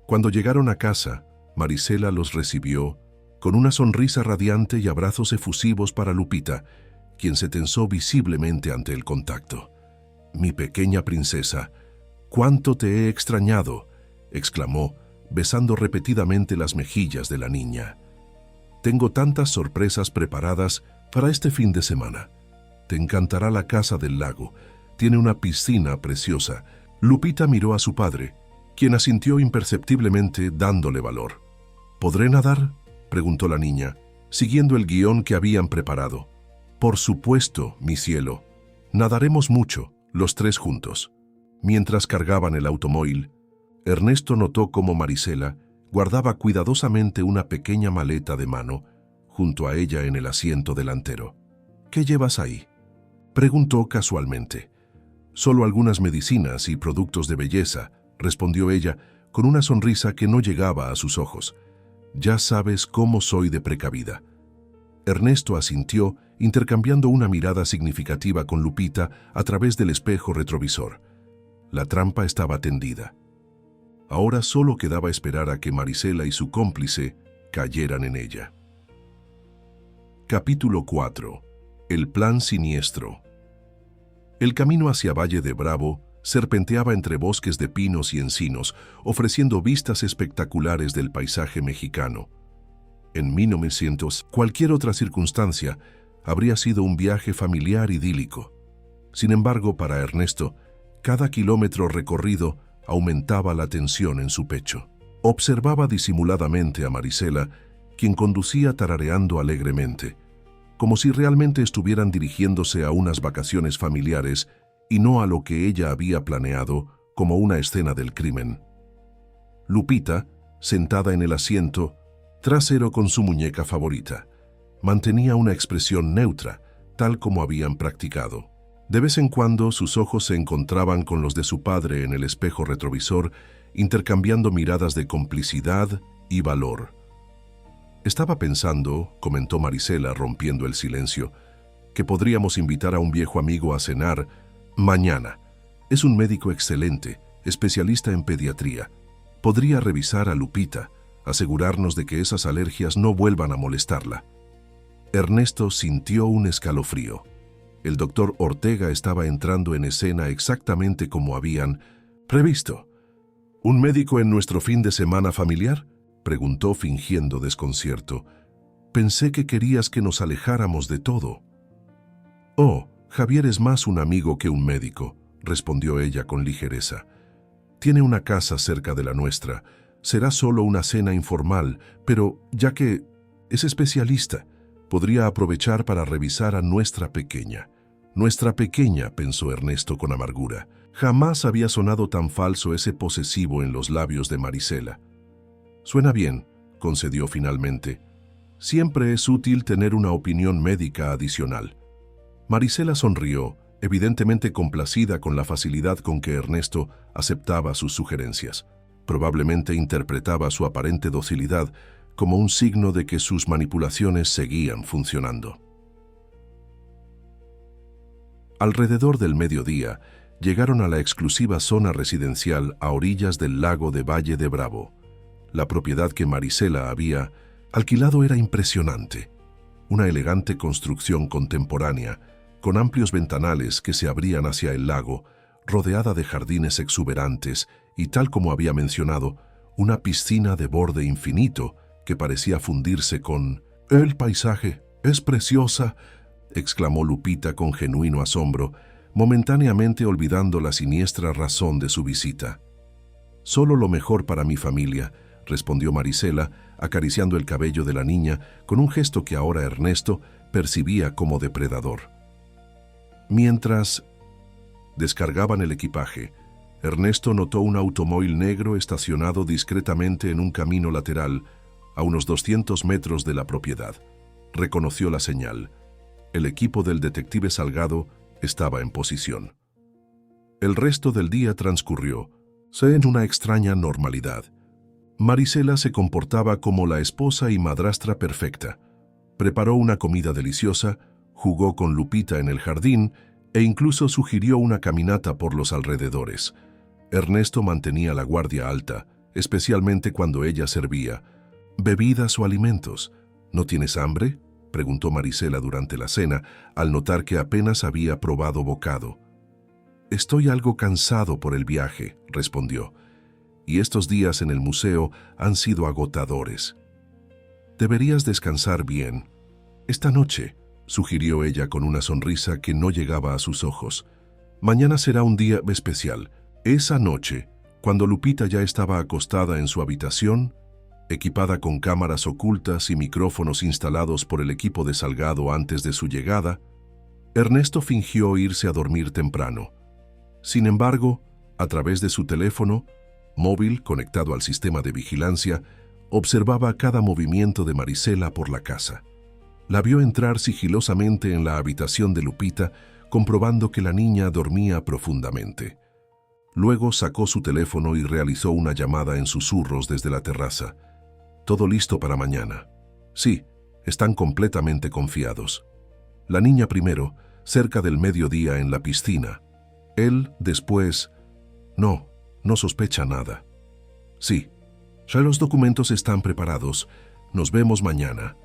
Cuando llegaron a casa, Marisela los recibió con una sonrisa radiante y abrazos efusivos para Lupita, quien se tensó visiblemente ante el contacto. «Mi pequeña princesa, cuánto te he extrañado», exclamó, besando repetidamente las mejillas de la niña. «Tengo tantas sorpresas preparadas para este fin de semana. Te encantará la casa del lago. Tiene una piscina preciosa». Lupita miró a su padre, quien asintió imperceptiblemente dándole valor. «¿Podré nadar?», preguntó la niña, siguiendo el guión que habían preparado. «Por supuesto, mi cielo. Nadaremos mucho, los tres juntos». Mientras cargaban el automóvil, Ernesto notó cómo Marisela guardaba cuidadosamente una pequeña maleta de mano junto a ella en el asiento delantero. «¿Qué llevas ahí?», preguntó casualmente. «Solo algunas medicinas y productos de belleza», respondió ella con una sonrisa que no llegaba a sus ojos. «Ya sabes cómo soy de precavida». Ernesto asintió, intercambiando una mirada significativa con Lupita a través del espejo retrovisor. La trampa estaba tendida. Ahora solo quedaba esperar a que Marisela y su cómplice cayeran en ella. Capítulo 4. El plan siniestro. El camino hacia Valle de Bravo serpenteaba entre bosques de pinos y encinos, ofreciendo vistas espectaculares del paisaje mexicano. En 1900, cualquier otra circunstancia habría sido un viaje familiar idílico. Sin embargo, para Ernesto, cada kilómetro recorrido aumentaba la tensión en su pecho. Observaba disimuladamente a Marisela, quien conducía tarareando alegremente, como si realmente estuvieran dirigiéndose a unas vacaciones familiares y no a lo que ella había planeado como una escena del crimen. Lupita, sentada en el asiento trasero con su muñeca favorita, mantenía una expresión neutra, tal como habían practicado. De vez en cuando sus ojos se encontraban con los de su padre en el espejo retrovisor, intercambiando miradas de complicidad y valor. Estaba pensando, comentó Marisela rompiendo el silencio, que podríamos invitar a un viejo amigo a cenar mañana. Es un médico excelente, especialista en pediatría. Podría revisar a Lupita, asegurarnos de que esas alergias no vuelvan a molestarla. Ernesto sintió un escalofrío. El doctor Ortega estaba entrando en escena exactamente como habían previsto. ¿Un médico en nuestro fin de semana familiar?, preguntó fingiendo desconcierto. Pensé que querías que nos alejáramos de todo. Oh, Javier es más un amigo que un médico, respondió ella con ligereza. Tiene una casa cerca de la nuestra. Será solo una cena informal, pero ya que es especialista, podría aprovechar para revisar a nuestra pequeña. Nuestra pequeña, pensó Ernesto con amargura. Jamás había sonado tan falso ese posesivo en los labios de Marisela. Suena bien, concedió finalmente. Siempre es útil tener una opinión médica adicional. Marisela sonrió, evidentemente complacida con la facilidad con que Ernesto aceptaba sus sugerencias. Probablemente interpretaba su aparente docilidad como un signo de que sus manipulaciones seguían funcionando. Alrededor del mediodía, llegaron a la exclusiva zona residencial a orillas del lago de Valle de Bravo. La propiedad que Marisela había alquilado era impresionante. Una elegante construcción contemporánea, con amplios ventanales que se abrían hacia el lago, rodeada de jardines exuberantes y, tal como había mencionado, una piscina de borde infinito que parecía fundirse con «El paisaje es preciosa», exclamó Lupita con genuino asombro, momentáneamente olvidando la siniestra razón de su visita. «Solo lo mejor para mi familia», respondió Marisela, acariciando el cabello de la niña con un gesto que ahora Ernesto percibía como depredador. Mientras descargaban el equipaje, Ernesto notó un automóvil negro estacionado discretamente en un camino lateral a unos 200 metros de la propiedad. Reconoció la señal. El equipo del detective Salgado estaba en posición. El resto del día transcurrió en una extraña normalidad. Marisela se comportaba como la esposa y madrastra perfecta. Preparó una comida deliciosa, jugó con Lupita en el jardín e incluso sugirió una caminata por los alrededores. Ernesto mantenía la guardia alta, especialmente cuando ella servía bebidas o alimentos. ¿No tienes hambre?, preguntó Marisela durante la cena, al notar que apenas había probado bocado. «Estoy algo cansado por el viaje», respondió, «y estos días en el museo han sido agotadores. Deberías descansar bien. Esta noche», sugirió ella con una sonrisa que no llegaba a sus ojos. «Mañana será un día especial». Esa noche, cuando Lupita ya estaba acostada en su habitación, equipada con cámaras ocultas y micrófonos instalados por el equipo de Salgado antes de su llegada, Ernesto fingió irse a dormir temprano. Sin embargo, a través de su teléfono móvil conectado al sistema de vigilancia, observaba cada movimiento de Marisela por la casa. La vio entrar sigilosamente en la habitación de Lupita, comprobando que la niña dormía profundamente. Luego sacó su teléfono y realizó una llamada en susurros desde la terraza. «Todo listo para mañana». «Sí, están completamente confiados. La niña primero, cerca del mediodía en la piscina. Él después. No sospecha nada». «Sí, ya los documentos están preparados. Nos vemos mañana».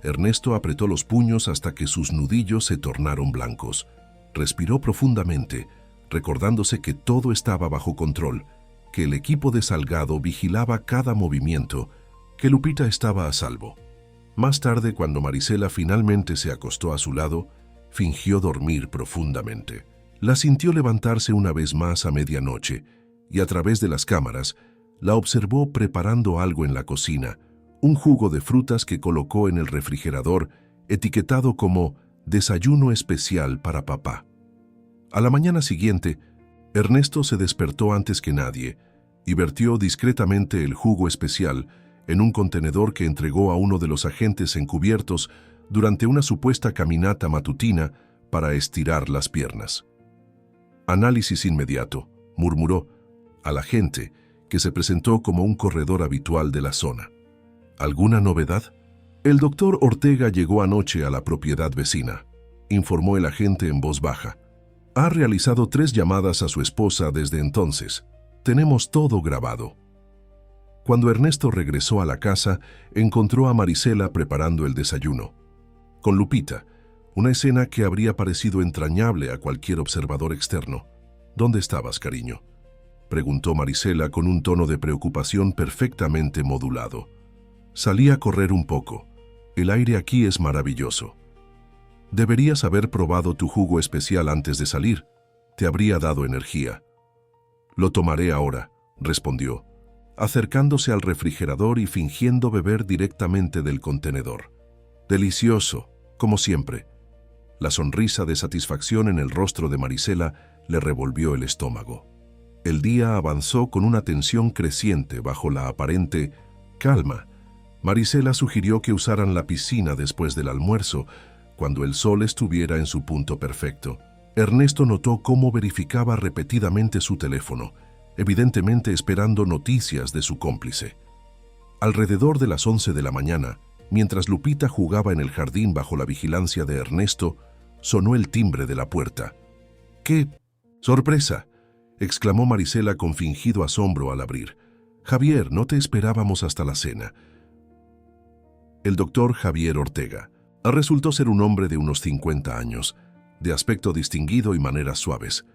Ernesto apretó los puños hasta que sus nudillos se tornaron blancos. Respiró profundamente, recordándose que todo estaba bajo control, que el equipo de Salgado vigilaba cada movimiento, que Lupita estaba a salvo. Más tarde, cuando Marisela finalmente se acostó a su lado, fingió dormir profundamente. La sintió levantarse una vez más a medianoche y a través de las cámaras la observó preparando algo en la cocina, un jugo de frutas que colocó en el refrigerador, etiquetado como «Desayuno especial para papá». A la mañana siguiente, Ernesto se despertó antes que nadie y vertió discretamente el jugo especial en un contenedor que entregó a uno de los agentes encubiertos durante una supuesta caminata matutina para estirar las piernas. Análisis inmediato, murmuró, a la gente que se presentó como un corredor habitual de la zona. ¿Alguna novedad? El doctor Ortega llegó anoche a la propiedad vecina, informó el agente en voz baja. Ha realizado 3 llamadas a su esposa desde entonces. Tenemos todo grabado. Cuando Ernesto regresó a la casa, encontró a Marisela preparando el desayuno. Con Lupita, una escena que habría parecido entrañable a cualquier observador externo. ¿Dónde estabas, cariño?, preguntó Marisela con un tono de preocupación perfectamente modulado. Salí a correr un poco. El aire aquí es maravilloso. Deberías haber probado tu jugo especial antes de salir. Te habría dado energía. Lo tomaré ahora, respondió, acercándose al refrigerador y fingiendo beber directamente del contenedor. Delicioso, como siempre. La sonrisa de satisfacción en el rostro de Marisela le revolvió el estómago. El día avanzó con una tensión creciente bajo la aparente calma. Marisela sugirió que usaran la piscina después del almuerzo, cuando el sol estuviera en su punto perfecto. Ernesto notó cómo verificaba repetidamente su teléfono, evidentemente esperando noticias de su cómplice. Alrededor de las 11 de la mañana, mientras Lupita jugaba en el jardín bajo la vigilancia de Ernesto, sonó el timbre de la puerta. ¡Qué sorpresa!, exclamó Marisela con fingido asombro al abrir. Javier, no te esperábamos hasta la cena. El doctor Javier Ortega resultó ser un hombre de unos 50 años, de aspecto distinguido y maneras suaves.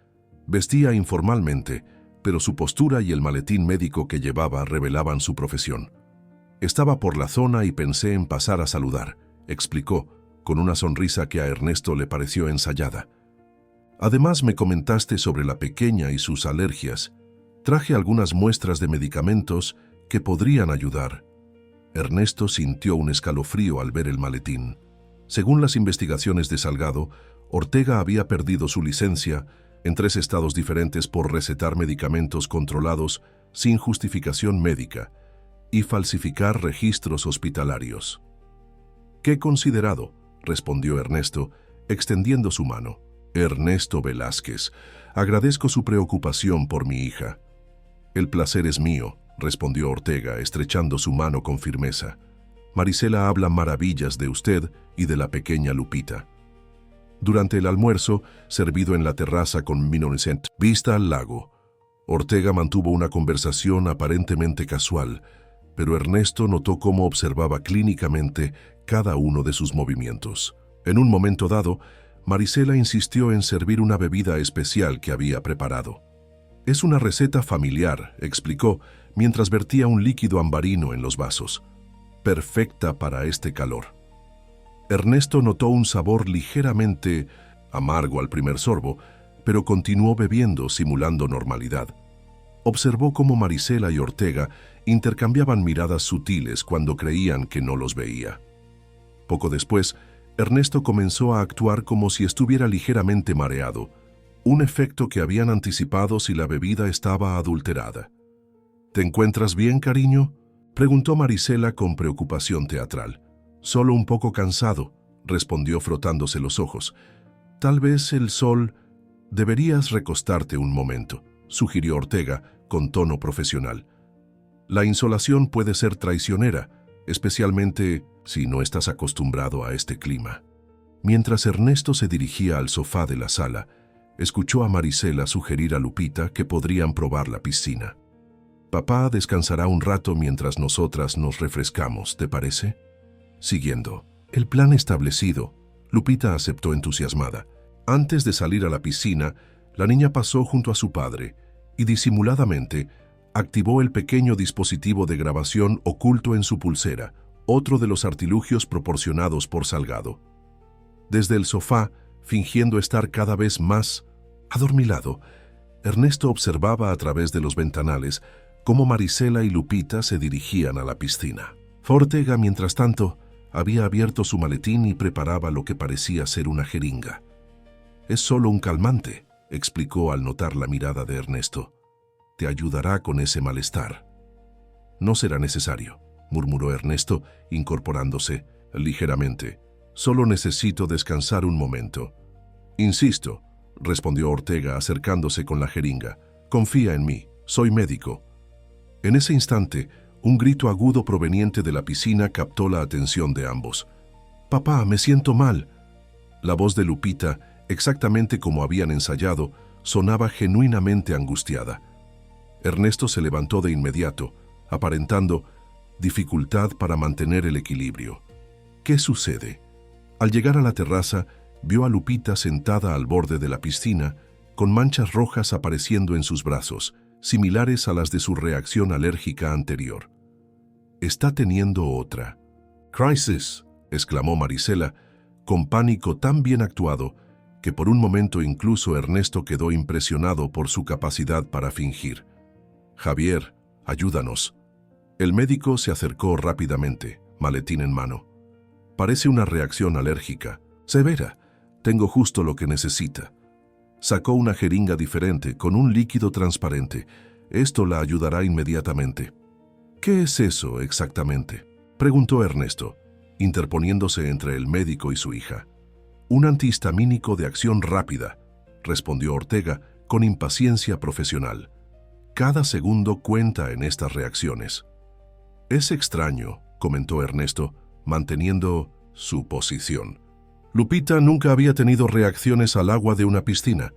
Vestía informalmente, pero su postura y el maletín médico que llevaba revelaban su profesión. Estaba por la zona y pensé en pasar a saludar, explicó, con una sonrisa que a Ernesto le pareció ensayada. Además me comentaste sobre la pequeña y sus alergias. Traje algunas muestras de medicamentos que podrían ayudar. Ernesto sintió un escalofrío al ver el maletín. Según las investigaciones de Salgado, Ortega había perdido su licencia en 3 estados diferentes por recetar medicamentos controlados sin justificación médica y falsificar registros hospitalarios. «¿Qué considerado?», respondió Ernesto, extendiendo su mano. «Ernesto Velázquez, agradezco su preocupación por mi hija». «El placer es mío», respondió Ortega, estrechando su mano con firmeza. «Marisela habla maravillas de usted y de la pequeña Lupita». Durante el almuerzo, servido en la terraza con Minonicent vista al lago, Ortega mantuvo una conversación aparentemente casual, pero Ernesto notó cómo observaba clínicamente cada uno de sus movimientos. En un momento dado, Marisela insistió en servir una bebida especial que había preparado. «Es una receta familiar», explicó, mientras vertía un líquido ambarino en los vasos. «Perfecta para este calor». Ernesto notó un sabor ligeramente amargo al primer sorbo, pero continuó bebiendo simulando normalidad. Observó cómo Marisela y Ortega intercambiaban miradas sutiles cuando creían que no los veía. Poco después, Ernesto comenzó a actuar como si estuviera ligeramente mareado, un efecto que habían anticipado si la bebida estaba adulterada. «¿Te encuentras bien, cariño?», preguntó Marisela con preocupación teatral. «Solo un poco cansado», respondió frotándose los ojos. «Tal vez el sol...» «Deberías recostarte un momento», sugirió Ortega con tono profesional. «La insolación puede ser traicionera, especialmente si no estás acostumbrado a este clima». Mientras Ernesto se dirigía al sofá de la sala, escuchó a Marisela sugerir a Lupita que podrían probar la piscina. «Papá descansará un rato mientras nosotras nos refrescamos, ¿te parece?». Siguiendo el plan establecido, Lupita aceptó entusiasmada. Antes de salir a la piscina, la niña pasó junto a su padre y disimuladamente activó el pequeño dispositivo de grabación oculto en su pulsera, otro de los artilugios proporcionados por Salgado. Desde el sofá, fingiendo estar cada vez más adormilado, Ernesto observaba a través de los ventanales cómo Marisela y Lupita se dirigían a la piscina. Ortega, mientras tanto, había abierto su maletín y preparaba lo que parecía ser una jeringa. «Es solo un calmante», explicó al notar la mirada de Ernesto. «Te ayudará con ese malestar». «No será necesario», murmuró Ernesto, incorporándose ligeramente. Solo necesito descansar un momento. Insisto, respondió Ortega acercándose con la jeringa. Confía en mí, soy médico. En ese instante, un grito agudo proveniente de la piscina captó la atención de ambos. «Papá, me siento mal». La voz de Lupita, exactamente como habían ensayado, sonaba genuinamente angustiada. Ernesto se levantó de inmediato, aparentando dificultad para mantener el equilibrio. ¿Qué sucede? Al llegar a la terraza, vio a Lupita sentada al borde de la piscina, con manchas rojas apareciendo en sus brazos, similares a las de su reacción alérgica anterior. «Está teniendo otra». «Crisis», exclamó Marisela, con pánico tan bien actuado que por un momento incluso Ernesto quedó impresionado por su capacidad para fingir. «Javier, ayúdanos». El médico se acercó rápidamente, maletín en mano. «Parece una reacción alérgica. Severa. Tengo justo lo que necesita». Sacó una jeringa diferente con un líquido transparente. «Esto la ayudará inmediatamente». «¿Qué es eso exactamente?», preguntó Ernesto, interponiéndose entre el médico y su hija. «Un antihistamínico de acción rápida», respondió Ortega con impaciencia profesional. «Cada segundo cuenta en estas reacciones». «Es extraño», comentó Ernesto, manteniendo su posición. «Lupita nunca había tenido reacciones al agua de una piscina».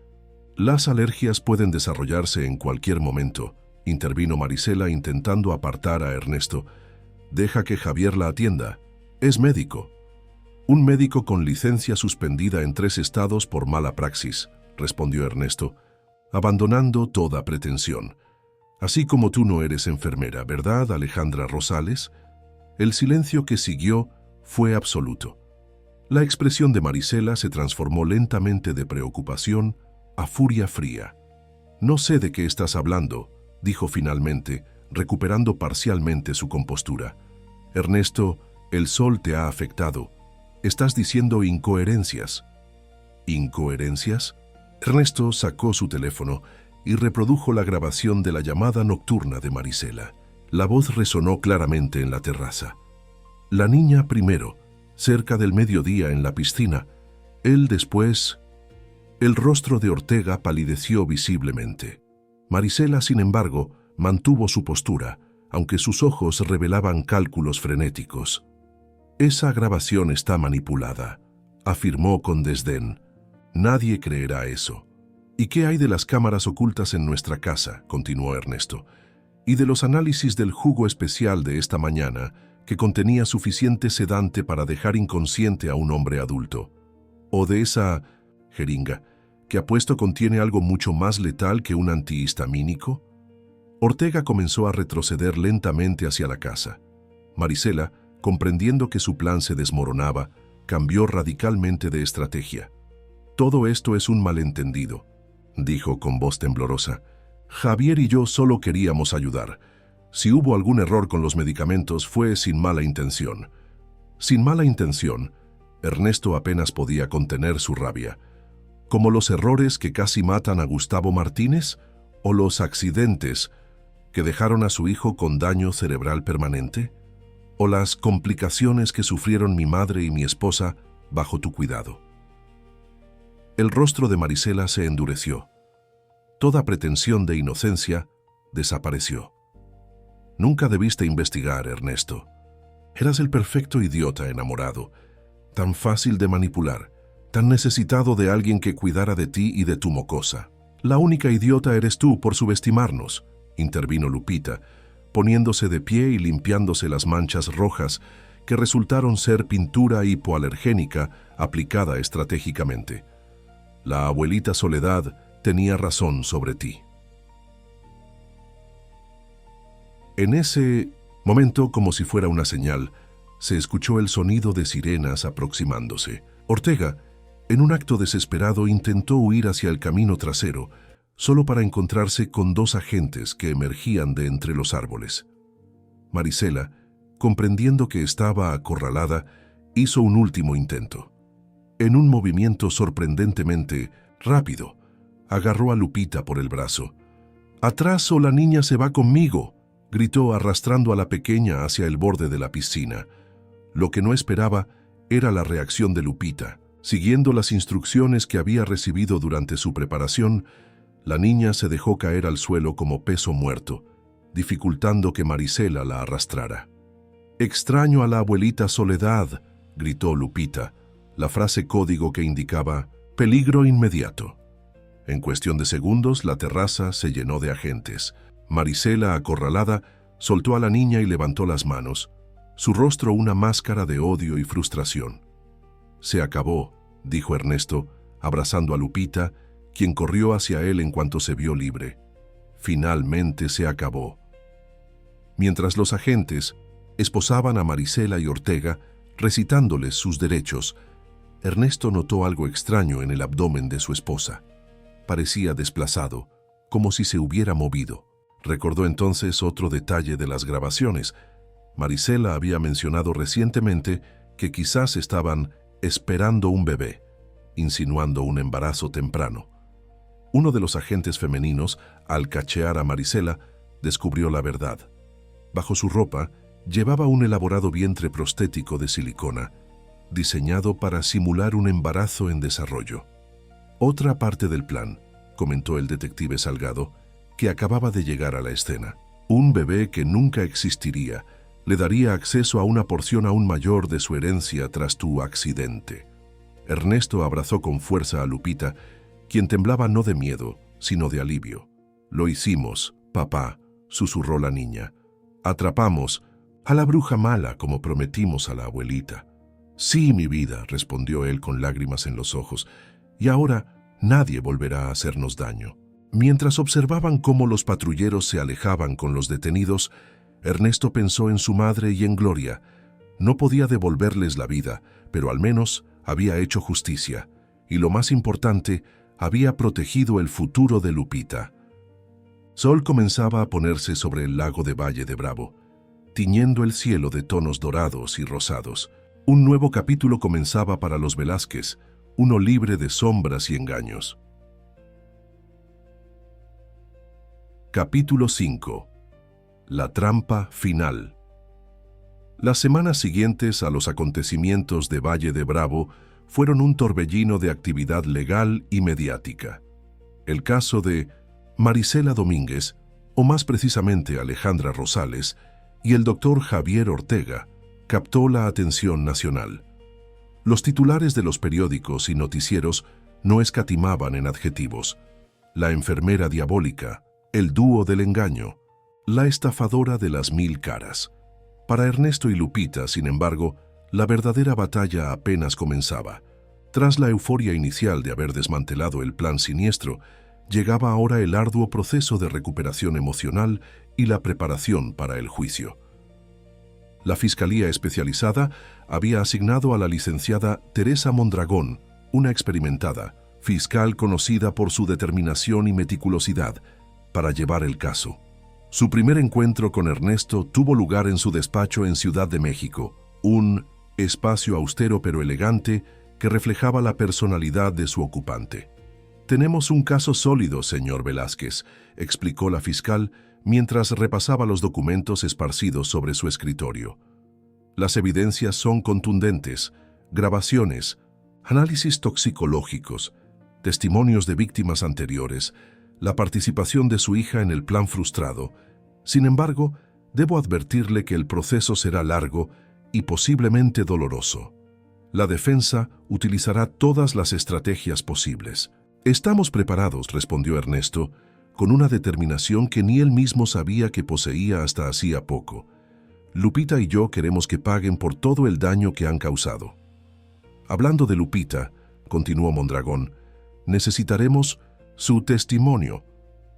«Las alergias pueden desarrollarse en cualquier momento», intervino Marisela intentando apartar a Ernesto. «Deja que Javier la atienda. Es médico». «Un médico con licencia suspendida en 3 estados por mala praxis», respondió Ernesto, abandonando toda pretensión. «Así como tú no eres enfermera, ¿verdad, Alejandra Rosales?». El silencio que siguió fue absoluto. La expresión de Marisela se transformó lentamente de preocupación a furia fría. «No sé de qué estás hablando», dijo finalmente, recuperando parcialmente su compostura. «Ernesto, el sol te ha afectado. Estás diciendo incoherencias». «¿Incoherencias?». Ernesto sacó su teléfono y reprodujo la grabación de la llamada nocturna de Marisela. La voz resonó claramente en la terraza. La niña primero, cerca del mediodía en la piscina, él después. El rostro de Ortega palideció visiblemente. Marisela, sin embargo, mantuvo su postura, aunque sus ojos revelaban cálculos frenéticos. «Esa grabación está manipulada», afirmó con desdén. «Nadie creerá eso». «¿Y qué hay de las cámaras ocultas en nuestra casa?», continuó Ernesto. «Y de los análisis del jugo especial de esta mañana, que contenía suficiente sedante para dejar inconsciente a un hombre adulto. O de esa jeringa, que apuesto contiene algo mucho más letal que un antihistamínico». Ortega comenzó a retroceder lentamente hacia la casa. Marisela, comprendiendo que su plan se desmoronaba, cambió radicalmente de estrategia. «Todo esto es un malentendido», dijo con voz temblorosa. «Javier y yo solo queríamos ayudar. Si hubo algún error con los medicamentos fue sin mala intención». Sin mala intención, Ernesto apenas podía contener su rabia. ¿Como los errores que casi matan a Gustavo Martínez o los accidentes que dejaron a su hijo con daño cerebral permanente? ¿O las complicaciones que sufrieron mi madre y mi esposa bajo tu cuidado? El rostro de Marisela se endureció. Toda pretensión de inocencia desapareció. «Nunca debiste investigar, Ernesto. Eras el perfecto idiota enamorado, tan fácil de manipular, tan necesitado de alguien que cuidara de ti y de tu mocosa. La única idiota eres tú por subestimarnos», intervino Lupita, poniéndose de pie y limpiándose las manchas rojas que resultaron ser pintura hipoalergénica aplicada estratégicamente. «La abuelita Soledad tenía razón sobre ti». En ese momento, como si fuera una señal, se escuchó el sonido de sirenas aproximándose. Ortega, en un acto desesperado, intentó huir hacia el camino trasero, solo para encontrarse con 2 agentes que emergían de entre los árboles. Marisela, comprendiendo que estaba acorralada, hizo un último intento. En un movimiento sorprendentemente rápido, agarró a Lupita por el brazo. «¡Atrás o la niña se va conmigo!», gritó arrastrando a la pequeña hacia el borde de la piscina. Lo que no esperaba era la reacción de Lupita. Siguiendo las instrucciones que había recibido durante su preparación, la niña se dejó caer al suelo como peso muerto, dificultando que Marisela la arrastrara. «Extraño a la abuelita Soledad», gritó Lupita, la frase código que indicaba «peligro inmediato». En cuestión de segundos, la terraza se llenó de agentes. Marisela, acorralada, soltó a la niña y levantó las manos, su rostro una máscara de odio y frustración. «Se acabó», dijo Ernesto, abrazando a Lupita, quien corrió hacia él en cuanto se vio libre. «Finalmente se acabó». Mientras los agentes esposaban a Marisela y Ortega, recitándoles sus derechos, Ernesto notó algo extraño en el abdomen de su esposa. Parecía desplazado, como si se hubiera movido. Recordó entonces otro detalle de las grabaciones. Marisela había mencionado recientemente que quizás estaban esperando un bebé, insinuando un embarazo temprano. Uno de los agentes femeninos, al cachear a Marisela, descubrió la verdad. Bajo su ropa, llevaba un elaborado vientre prostético de silicona, diseñado para simular un embarazo en desarrollo. «Otra parte del plan», comentó el detective Salgado, que acababa de llegar a la escena. «Un bebé que nunca existiría le daría acceso a una porción aún mayor de su herencia tras tu accidente». Ernesto abrazó con fuerza a Lupita, quien temblaba no de miedo, sino de alivio. «Lo hicimos, papá», susurró la niña. «Atrapamos a la bruja mala como prometimos a la abuelita». «Sí, mi vida», respondió él con lágrimas en los ojos, «y ahora nadie volverá a hacernos daño». Mientras observaban cómo los patrulleros se alejaban con los detenidos, Ernesto pensó en su madre y en Gloria. No podía devolverles la vida, pero al menos había hecho justicia, y lo más importante, había protegido el futuro de Lupita. Sol comenzaba a ponerse sobre el lago de Valle de Bravo, tiñendo el cielo de tonos dorados y rosados. Un nuevo capítulo comenzaba para los Velázquez, uno libre de sombras y engaños. Capítulo 5. La trampa final. Las semanas siguientes a los acontecimientos de Valle de Bravo fueron un torbellino de actividad legal y mediática. El caso de Marisela Domínguez, o más precisamente Alejandra Rosales, y el doctor Javier Ortega, captó la atención nacional. Los titulares de los periódicos y noticieros no escatimaban en adjetivos: la enfermera diabólica, el dúo del engaño, la estafadora de las 1000 caras. Para Ernesto y Lupita, sin embargo, la verdadera batalla apenas comenzaba. Tras la euforia inicial de haber desmantelado el plan siniestro, llegaba ahora el arduo proceso de recuperación emocional y la preparación para el juicio. La Fiscalía Especializada había asignado a la licenciada Teresa Mondragón, una experimentada, fiscal conocida por su determinación y meticulosidad, para llevar el caso. Su primer encuentro con Ernesto tuvo lugar en su despacho en Ciudad de México, un espacio austero pero elegante que reflejaba la personalidad de su ocupante. «Tenemos un caso sólido, señor Velázquez», explicó la fiscal mientras repasaba los documentos esparcidos sobre su escritorio. «Las evidencias son contundentes: grabaciones, análisis toxicológicos, testimonios de víctimas anteriores, la participación de su hija en el plan frustrado. Sin embargo, debo advertirle que el proceso será largo y posiblemente doloroso. La defensa utilizará todas las estrategias posibles». «Estamos preparados», respondió Ernesto, con una determinación que ni él mismo sabía que poseía hasta hacía poco. «Lupita y yo queremos que paguen por todo el daño que han causado». «Hablando de Lupita», continuó Mondragón, «necesitaremos su testimonio.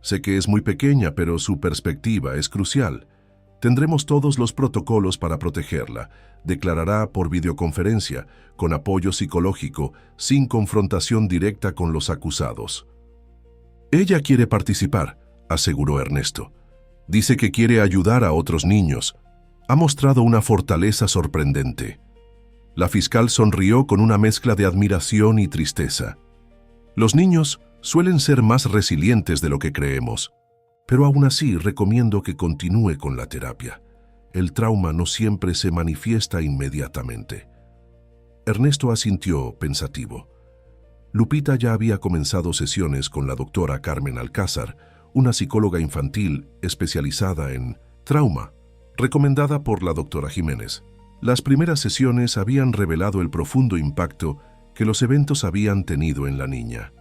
Sé que es muy pequeña, pero su perspectiva es crucial. Tendremos todos los protocolos para protegerla. Declarará por videoconferencia, con apoyo psicológico, sin confrontación directa con los acusados». «Ella quiere participar», aseguró Ernesto. «Dice que quiere ayudar a otros niños. Ha mostrado una fortaleza sorprendente». La fiscal sonrió con una mezcla de admiración y tristeza. «Los niños suelen ser más resilientes de lo que creemos, pero aún así recomiendo que continúe con la terapia. El trauma no siempre se manifiesta inmediatamente». Ernesto asintió, pensativo. Lupita ya había comenzado sesiones con la doctora Carmen Alcázar, una psicóloga infantil especializada en trauma, recomendada por la doctora Jiménez. Las primeras sesiones habían revelado el profundo impacto que los eventos habían tenido en la niña.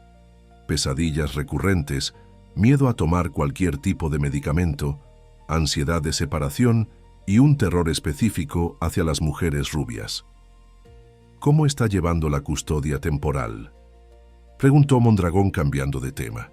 Pesadillas recurrentes, miedo a tomar cualquier tipo de medicamento, ansiedad de separación y un terror específico hacia las mujeres rubias. ¿Cómo está llevando la custodia temporal?, preguntó Mondragón cambiando de tema.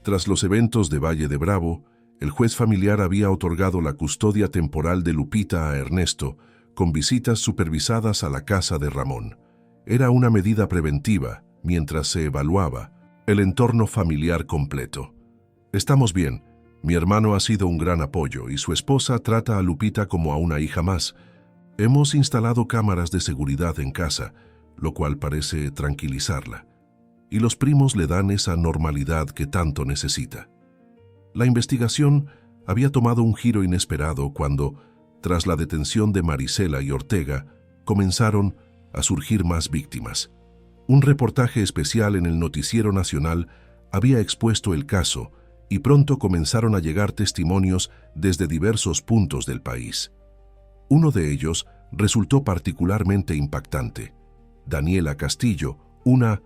Tras los eventos de Valle de Bravo, el juez familiar había otorgado la custodia temporal de Lupita a Ernesto, con visitas supervisadas a la casa de Ramón. Era una medida preventiva, mientras se evaluaba el entorno familiar completo. Estamos bien. Mi hermano ha sido un gran apoyo y su esposa trata a Lupita como a una hija más. Hemos instalado cámaras de seguridad en casa, lo cual parece tranquilizarla. Y los primos le dan esa normalidad que tanto necesita. La investigación había tomado un giro inesperado cuando, tras la detención de Marisela y Ortega, comenzaron a surgir más víctimas. Un reportaje especial en el Noticiero Nacional había expuesto el caso y pronto comenzaron a llegar testimonios desde diversos puntos del país. Uno de ellos resultó particularmente impactante. Daniela Castillo, una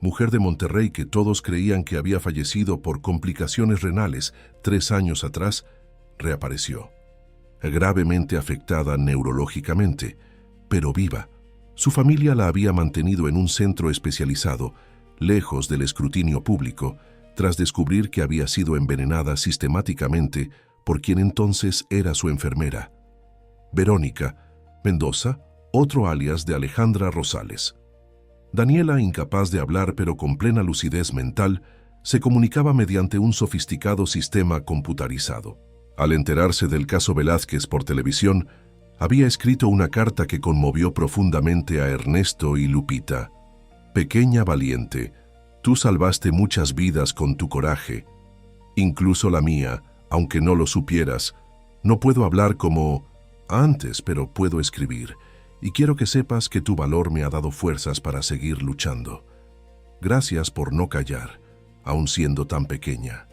mujer de Monterrey que todos creían que había fallecido por complicaciones renales 3 años atrás, reapareció. Gravemente afectada neurológicamente, pero viva. Su familia la había mantenido en un centro especializado, lejos del escrutinio público, tras descubrir que había sido envenenada sistemáticamente por quien entonces era su enfermera. Verónica Mendoza, otro alias de Alejandra Rosales. Daniela, incapaz de hablar pero con plena lucidez mental, se comunicaba mediante un sofisticado sistema computarizado. Al enterarse del caso Velázquez por televisión, había escrito una carta que conmovió profundamente a Ernesto y Lupita. Pequeña valiente, tú salvaste muchas vidas con tu coraje, incluso la mía, aunque no lo supieras. No puedo hablar como antes, pero puedo escribir. Y quiero que sepas que tu valor me ha dado fuerzas para seguir luchando. Gracias por no callar, aun siendo tan pequeña.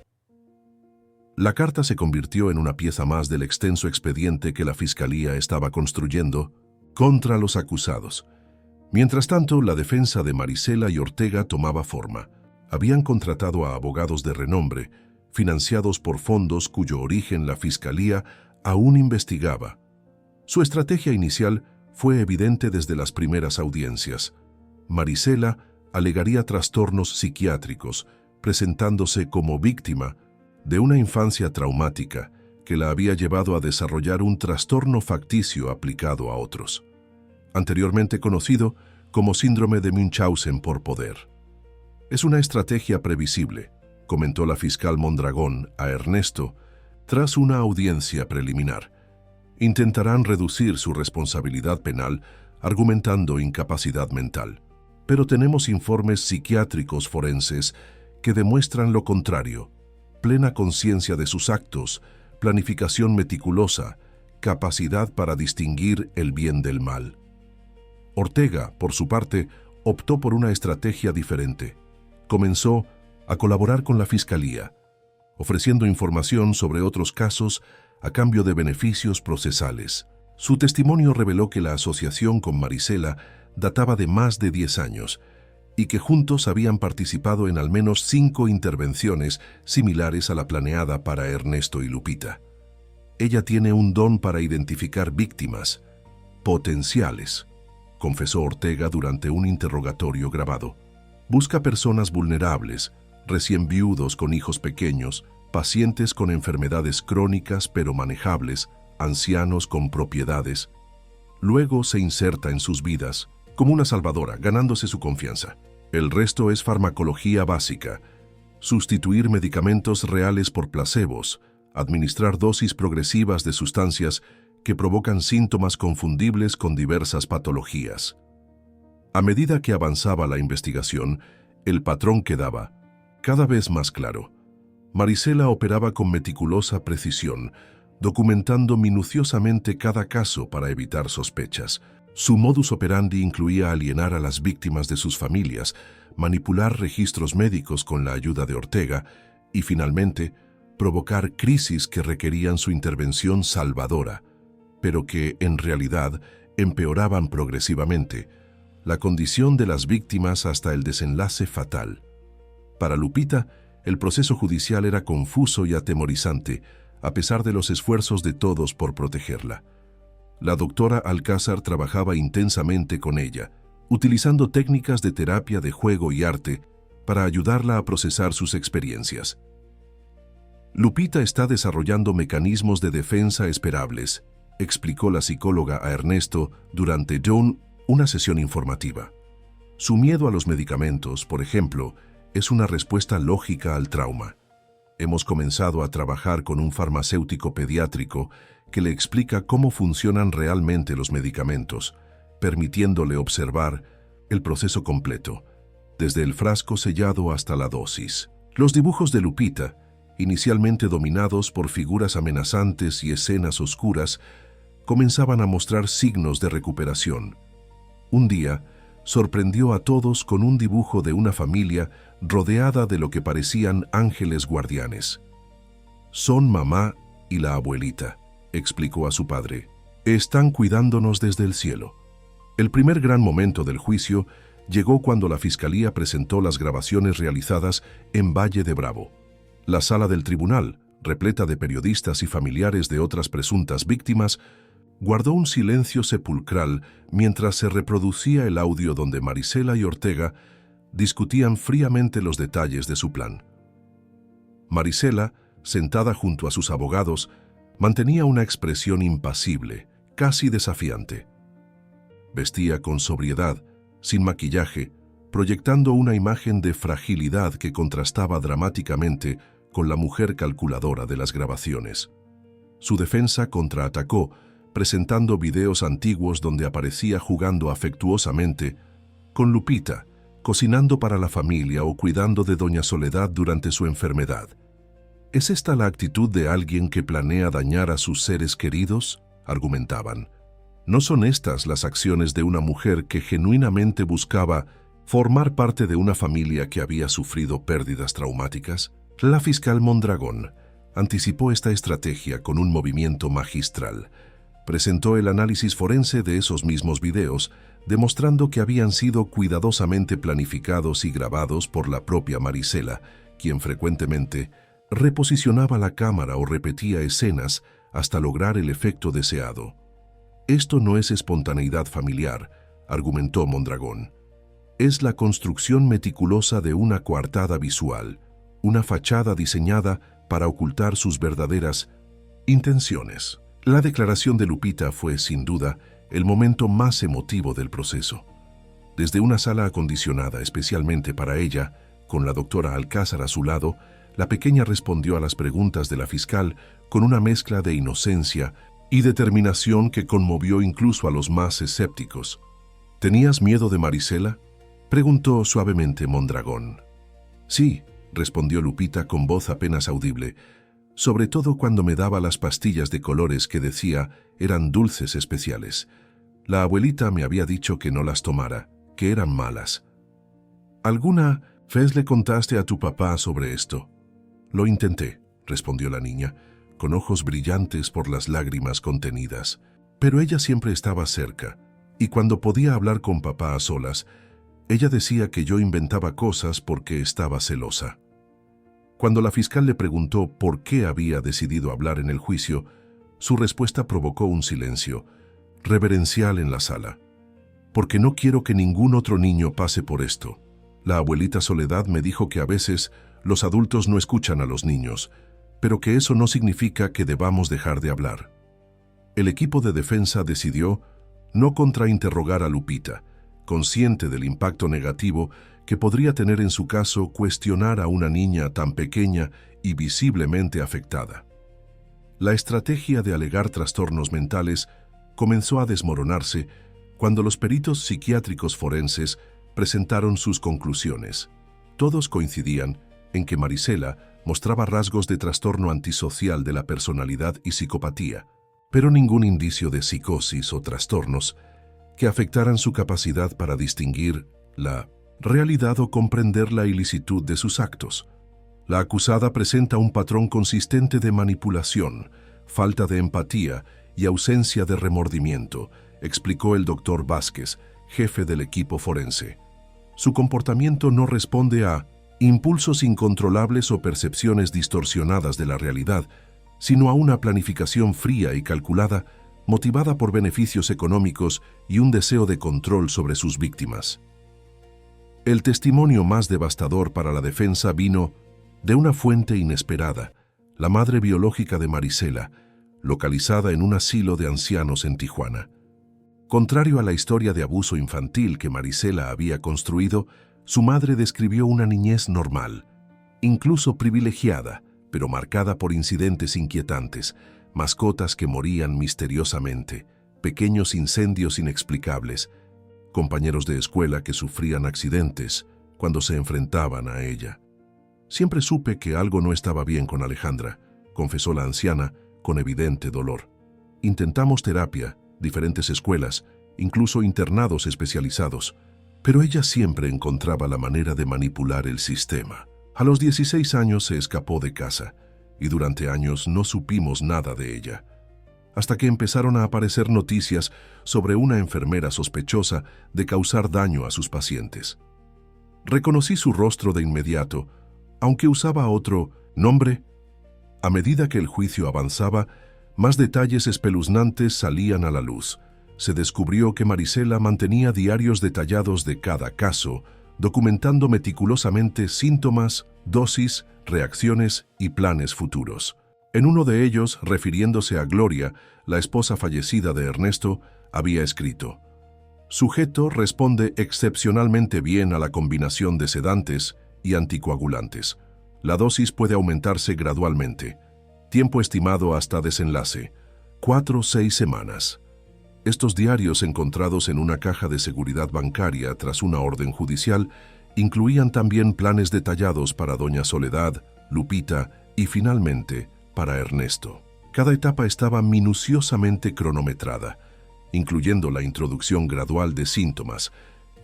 La carta se convirtió en una pieza más del extenso expediente que la Fiscalía estaba construyendo contra los acusados. Mientras tanto, la defensa de Marisela y Ortega tomaba forma. Habían contratado a abogados de renombre, financiados por fondos cuyo origen la Fiscalía aún investigaba. Su estrategia inicial fue evidente desde las primeras audiencias. Marisela alegaría trastornos psiquiátricos, presentándose como víctima de una infancia traumática que la había llevado a desarrollar un trastorno facticio aplicado a otros, anteriormente conocido como síndrome de Munchausen por poder. Es una estrategia previsible, comentó la fiscal Mondragón a Ernesto tras una audiencia preliminar. Intentarán reducir su responsabilidad penal argumentando incapacidad mental, pero tenemos informes psiquiátricos forenses que demuestran lo contrario: plena conciencia de sus actos, planificación meticulosa, capacidad para distinguir el bien del mal. Ortega, por su parte, optó por una estrategia diferente. Comenzó a colaborar con la Fiscalía, ofreciendo información sobre otros casos a cambio de beneficios procesales. Su testimonio reveló que la asociación con Marisela databa de más de 10 años y que juntos habían participado en al menos 5 intervenciones similares a la planeada para Ernesto y Lupita. Ella tiene un don para identificar víctimas potenciales, confesó Ortega durante un interrogatorio grabado. Busca personas vulnerables, recién viudos con hijos pequeños, pacientes con enfermedades crónicas pero manejables, ancianos con propiedades. Luego se inserta en sus vidas como una salvadora, ganándose su confianza. El resto es farmacología básica: sustituir medicamentos reales por placebos, administrar dosis progresivas de sustancias que provocan síntomas confundibles con diversas patologías. A medida que avanzaba la investigación, el patrón quedaba cada vez más claro. Marisela operaba con meticulosa precisión, documentando minuciosamente cada caso para evitar sospechas. Su modus operandi incluía alienar a las víctimas de sus familias, manipular registros médicos con la ayuda de Ortega y, finalmente, provocar crisis que requerían su intervención salvadora, pero que, en realidad, empeoraban progresivamente la condición de las víctimas hasta el desenlace fatal. Para Lupita, el proceso judicial era confuso y atemorizante, a pesar de los esfuerzos de todos por protegerla. La doctora Alcázar trabajaba intensamente con ella, utilizando técnicas de terapia de juego y arte para ayudarla a procesar sus experiencias. Lupita está desarrollando mecanismos de defensa esperables, explicó la psicóloga a Ernesto durante una sesión informativa. Su miedo a los medicamentos, por ejemplo, es una respuesta lógica al trauma. Hemos comenzado a trabajar con un farmacéutico pediátrico que le explica cómo funcionan realmente los medicamentos, permitiéndole observar el proceso completo, desde el frasco sellado hasta la dosis. Los dibujos de Lupita, inicialmente dominados por figuras amenazantes y escenas oscuras, comenzaban a mostrar signos de recuperación. Un día, sorprendió a todos con un dibujo de una familia rodeada de lo que parecían ángeles guardianes. «Son mamá y la abuelita», explicó a su padre. «Están cuidándonos desde el cielo». El primer gran momento del juicio llegó cuando la fiscalía presentó las grabaciones realizadas en Valle de Bravo. La sala del tribunal, repleta de periodistas y familiares de otras presuntas víctimas, guardó un silencio sepulcral mientras se reproducía el audio donde Marisela y Ortega discutían fríamente los detalles de su plan. Marisela, sentada junto a sus abogados, mantenía una expresión impasible, casi desafiante. Vestía con sobriedad, sin maquillaje, proyectando una imagen de fragilidad que contrastaba dramáticamente con la mujer calculadora de las grabaciones. Su defensa contraatacó, presentando videos antiguos donde aparecía jugando afectuosamente con Lupita, cocinando para la familia o cuidando de doña Soledad durante su enfermedad. ¿Es esta la actitud de alguien que planea dañar a sus seres queridos?, argumentaban. ¿No son estas las acciones de una mujer que genuinamente buscaba formar parte de una familia que había sufrido pérdidas traumáticas? La fiscal Mondragón anticipó esta estrategia con un movimiento magistral. Presentó el análisis forense de esos mismos videos, demostrando que habían sido cuidadosamente planificados y grabados por la propia Marisela, quien frecuentemente reposicionaba la cámara o repetía escenas hasta lograr el efecto deseado. «Esto no es espontaneidad familiar», argumentó Mondragón. «Es la construcción meticulosa de una coartada visual, una fachada diseñada para ocultar sus verdaderas intenciones». La declaración de Lupita fue, sin duda, el momento más emotivo del proceso. Desde una sala acondicionada especialmente para ella, con la doctora Alcázar a su lado, la pequeña respondió a las preguntas de la fiscal con una mezcla de inocencia y determinación que conmovió incluso a los más escépticos. «¿Tenías miedo de Marisela?», preguntó suavemente Mondragón. «Sí», respondió Lupita con voz apenas audible, «sobre todo cuando me daba las pastillas de colores que decía eran dulces especiales. La abuelita me había dicho que no las tomara, que eran malas». «¿Alguna vez le contaste a tu papá sobre esto?». «Lo intenté», respondió la niña, con ojos brillantes por las lágrimas contenidas. «Pero ella siempre estaba cerca, y cuando podía hablar con papá a solas, ella decía que yo inventaba cosas porque estaba celosa». Cuando la fiscal le preguntó por qué había decidido hablar en el juicio, su respuesta provocó un silencio reverencial en la sala. «Porque no quiero que ningún otro niño pase por esto. La abuelita Soledad me dijo que a veces los adultos no escuchan a los niños, pero que eso no significa que debamos dejar de hablar». El equipo de defensa decidió no contrainterrogar a Lupita, consciente del impacto negativo que podría tener en su caso cuestionar a una niña tan pequeña y visiblemente afectada. La estrategia de alegar trastornos mentales comenzó a desmoronarse cuando los peritos psiquiátricos forenses presentaron sus conclusiones. Todos coincidían en que Marisela mostraba rasgos de trastorno antisocial de la personalidad y psicopatía, pero ningún indicio de psicosis o trastornos que afectaran su capacidad para distinguir la realidad o comprender la ilicitud de sus actos. La acusada presenta un patrón consistente de manipulación, falta de empatía y ausencia de remordimiento, explicó el doctor Vázquez, jefe del equipo forense. Su comportamiento no responde a impulsos incontrolables o percepciones distorsionadas de la realidad, sino a una planificación fría y calculada, motivada por beneficios económicos y un deseo de control sobre sus víctimas. El testimonio más devastador para la defensa vino de una fuente inesperada, la madre biológica de Marisela, localizada en un asilo de ancianos en Tijuana. Contrario a la historia de abuso infantil que Marisela había construido, su madre describió una niñez normal, incluso privilegiada, pero marcada por incidentes inquietantes, mascotas que morían misteriosamente, pequeños incendios inexplicables, compañeros de escuela que sufrían accidentes cuando se enfrentaban a ella. Siempre supe que algo no estaba bien con Alejandra, confesó la anciana con evidente dolor. Intentamos terapia, diferentes escuelas, incluso internados especializados, pero ella siempre encontraba la manera de manipular el sistema. A los 16 años se escapó de casa y durante años no supimos nada de ella, hasta que empezaron a aparecer noticias sobre una enfermera sospechosa de causar daño a sus pacientes. Reconocí su rostro de inmediato, aunque usaba otro nombre. A medida que el juicio avanzaba, más detalles espeluznantes salían a la luz. Se descubrió que Marisela mantenía diarios detallados de cada caso, documentando meticulosamente síntomas, dosis, reacciones y planes futuros. En uno de ellos, refiriéndose a Gloria, la esposa fallecida de Ernesto, había escrito: «Sujeto responde excepcionalmente bien a la combinación de sedantes y anticoagulantes. La dosis puede aumentarse gradualmente. Tiempo estimado hasta desenlace: 4-6 semanas». Estos diarios, encontrados en una caja de seguridad bancaria tras una orden judicial, incluían también planes detallados para doña Soledad, Lupita y, finalmente, para Ernesto. Cada etapa estaba minuciosamente cronometrada, incluyendo la introducción gradual de síntomas,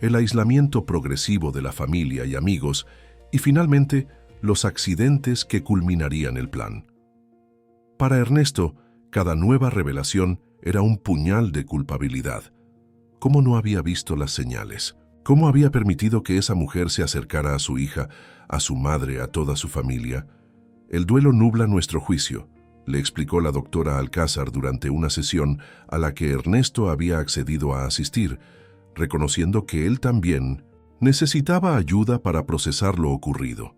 el aislamiento progresivo de la familia y amigos y, finalmente, los accidentes que culminarían el plan. Para Ernesto, cada nueva revelación era un puñal de culpabilidad. ¿Cómo no había visto las señales? ¿Cómo había permitido que esa mujer se acercara a su hija, a su madre, a toda su familia? El duelo nubla nuestro juicio, le explicó la doctora Alcázar durante una sesión a la que Ernesto había accedido a asistir, reconociendo que él también necesitaba ayuda para procesar lo ocurrido.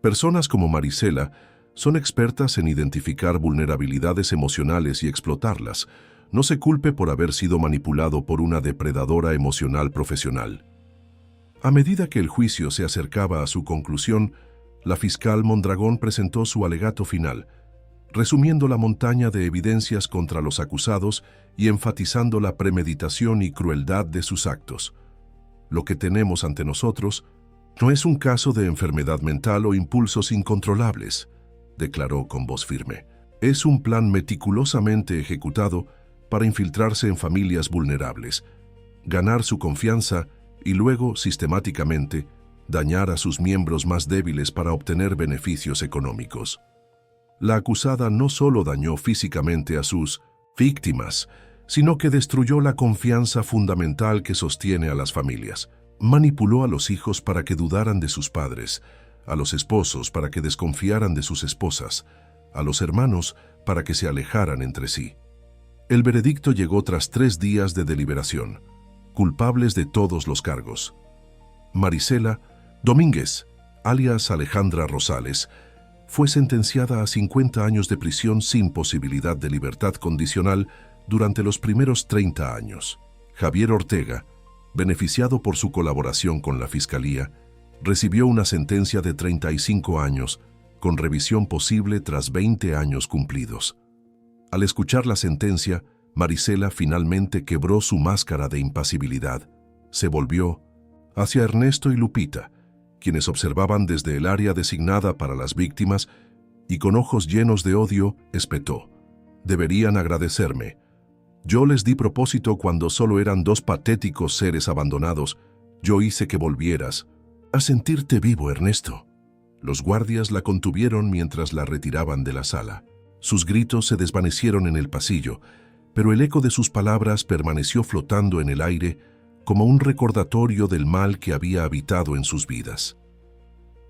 Personas como Marisela son expertas en identificar vulnerabilidades emocionales y explotarlas. No se culpe por haber sido manipulado por una depredadora emocional profesional. A medida que el juicio se acercaba a su conclusión, la fiscal Mondragón presentó su alegato final, resumiendo la montaña de evidencias contra los acusados y enfatizando la premeditación y crueldad de sus actos. Lo que tenemos ante nosotros no es un caso de enfermedad mental o impulsos incontrolables, declaró con voz firme. Es un plan meticulosamente ejecutado para infiltrarse en familias vulnerables, ganar su confianza y luego, sistemáticamente, dañar a sus miembros más débiles para obtener beneficios económicos. La acusada no solo dañó físicamente a sus víctimas, sino que destruyó la confianza fundamental que sostiene a las familias. Manipuló a los hijos para que dudaran de sus padres, a los esposos para que desconfiaran de sus esposas, a los hermanos para que se alejaran entre sí. El veredicto llegó tras 3 días de deliberación, culpables de todos los cargos. Marisela Domínguez, alias Alejandra Rosales, fue sentenciada a 50 años de prisión sin posibilidad de libertad condicional durante los primeros 30 años. Javier Ortega, beneficiado por su colaboración con la Fiscalía, recibió una sentencia de 35 años, con revisión posible tras 20 años cumplidos. Al escuchar la sentencia, Marisela finalmente quebró su máscara de impasibilidad. Se volvió hacia Ernesto y Lupita, quienes observaban desde el área designada para las víctimas, y con ojos llenos de odio espetó: «Deberían agradecerme. Yo les di propósito cuando solo eran dos patéticos seres abandonados. Yo hice que volvieras a sentirte vivo, Ernesto. Los guardias la contuvieron mientras la retiraban de la sala. Sus gritos se desvanecieron en el pasillo, pero el eco de sus palabras permaneció flotando en el aire como un recordatorio del mal que había habitado en sus vidas.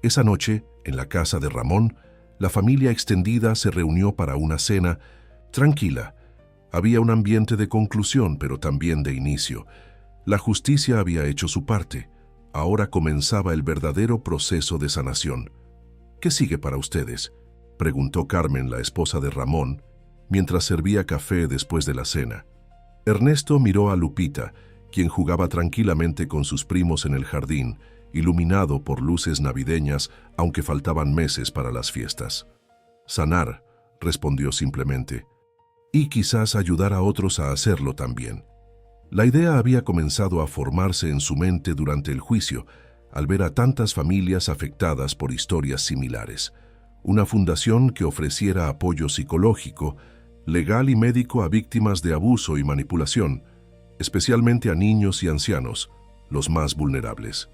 Esa noche, en la casa de Ramón, la familia extendida se reunió para una cena tranquila. Había un ambiente de conclusión, pero también de inicio. La justicia había hecho su parte. Ahora comenzaba el verdadero proceso de sanación. ¿Qué sigue para ustedes?, preguntó Carmen, la esposa de Ramón, mientras servía café después de la cena. Ernesto miró a Lupita, quien jugaba tranquilamente con sus primos en el jardín, iluminado por luces navideñas, aunque faltaban meses para las fiestas. Sanar, respondió simplemente, y quizás ayudar a otros a hacerlo también. La idea había comenzado a formarse en su mente durante el juicio, al ver a tantas familias afectadas por historias similares. Una fundación que ofreciera apoyo psicológico, legal y médico a víctimas de abuso y manipulación, especialmente a niños y ancianos, los más vulnerables.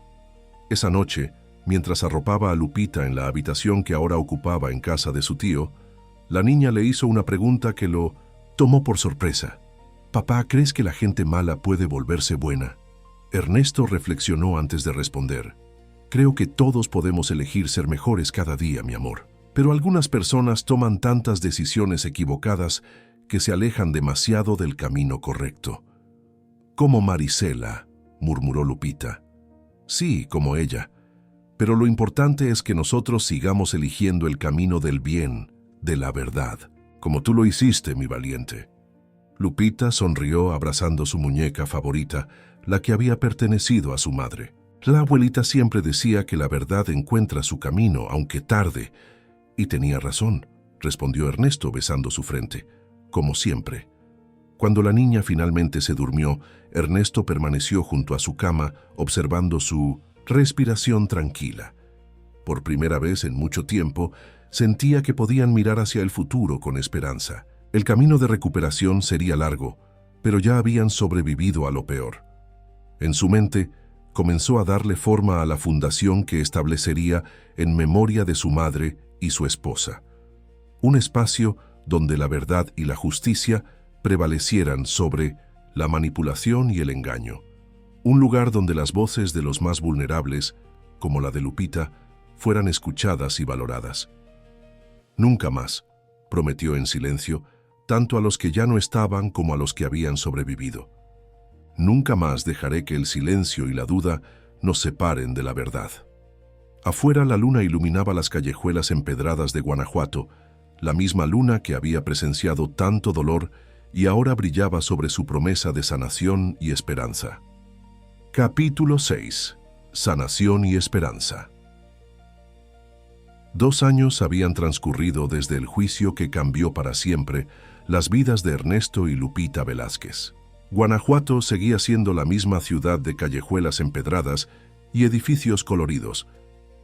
Esa noche, mientras arropaba a Lupita en la habitación que ahora ocupaba en casa de su tío, la niña le hizo una pregunta que lo tomó por sorpresa. «Papá, ¿crees que la gente mala puede volverse buena?» Ernesto reflexionó antes de responder. «Creo que todos podemos elegir ser mejores cada día, mi amor. Pero algunas personas toman tantas decisiones equivocadas que se alejan demasiado del camino correcto». «Como Marisela», murmuró Lupita. «Sí, como ella. Pero lo importante es que nosotros sigamos eligiendo el camino del bien, de la verdad, como tú lo hiciste, mi valiente». Lupita sonrió abrazando su muñeca favorita, la que había pertenecido a su madre. La abuelita siempre decía que la verdad encuentra su camino, aunque tarde. Y tenía razón, respondió Ernesto besando su frente, como siempre. Cuando la niña finalmente se durmió, Ernesto permaneció junto a su cama, observando su respiración tranquila. Por primera vez en mucho tiempo, sentía que podían mirar hacia el futuro con esperanza. El camino de recuperación sería largo, pero ya habían sobrevivido a lo peor. En su mente, comenzó a darle forma a la fundación que establecería en memoria de su madre y su esposa. Un espacio donde la verdad y la justicia prevalecieran sobre la manipulación y el engaño. Un lugar donde las voces de los más vulnerables, como la de Lupita, fueran escuchadas y valoradas. «Nunca más», prometió en silencio, tanto a los que ya no estaban como a los que habían sobrevivido. «Nunca más dejaré que el silencio y la duda nos separen de la verdad». Afuera la luna iluminaba las callejuelas empedradas de Guanajuato, la misma luna que había presenciado tanto dolor y ahora brillaba sobre su promesa de sanación y esperanza. Capítulo 6. Sanación y esperanza. 2 años habían transcurrido desde el juicio que cambió para siempre las vidas de Ernesto y Lupita Velázquez. Guanajuato seguía siendo la misma ciudad de callejuelas empedradas y edificios coloridos,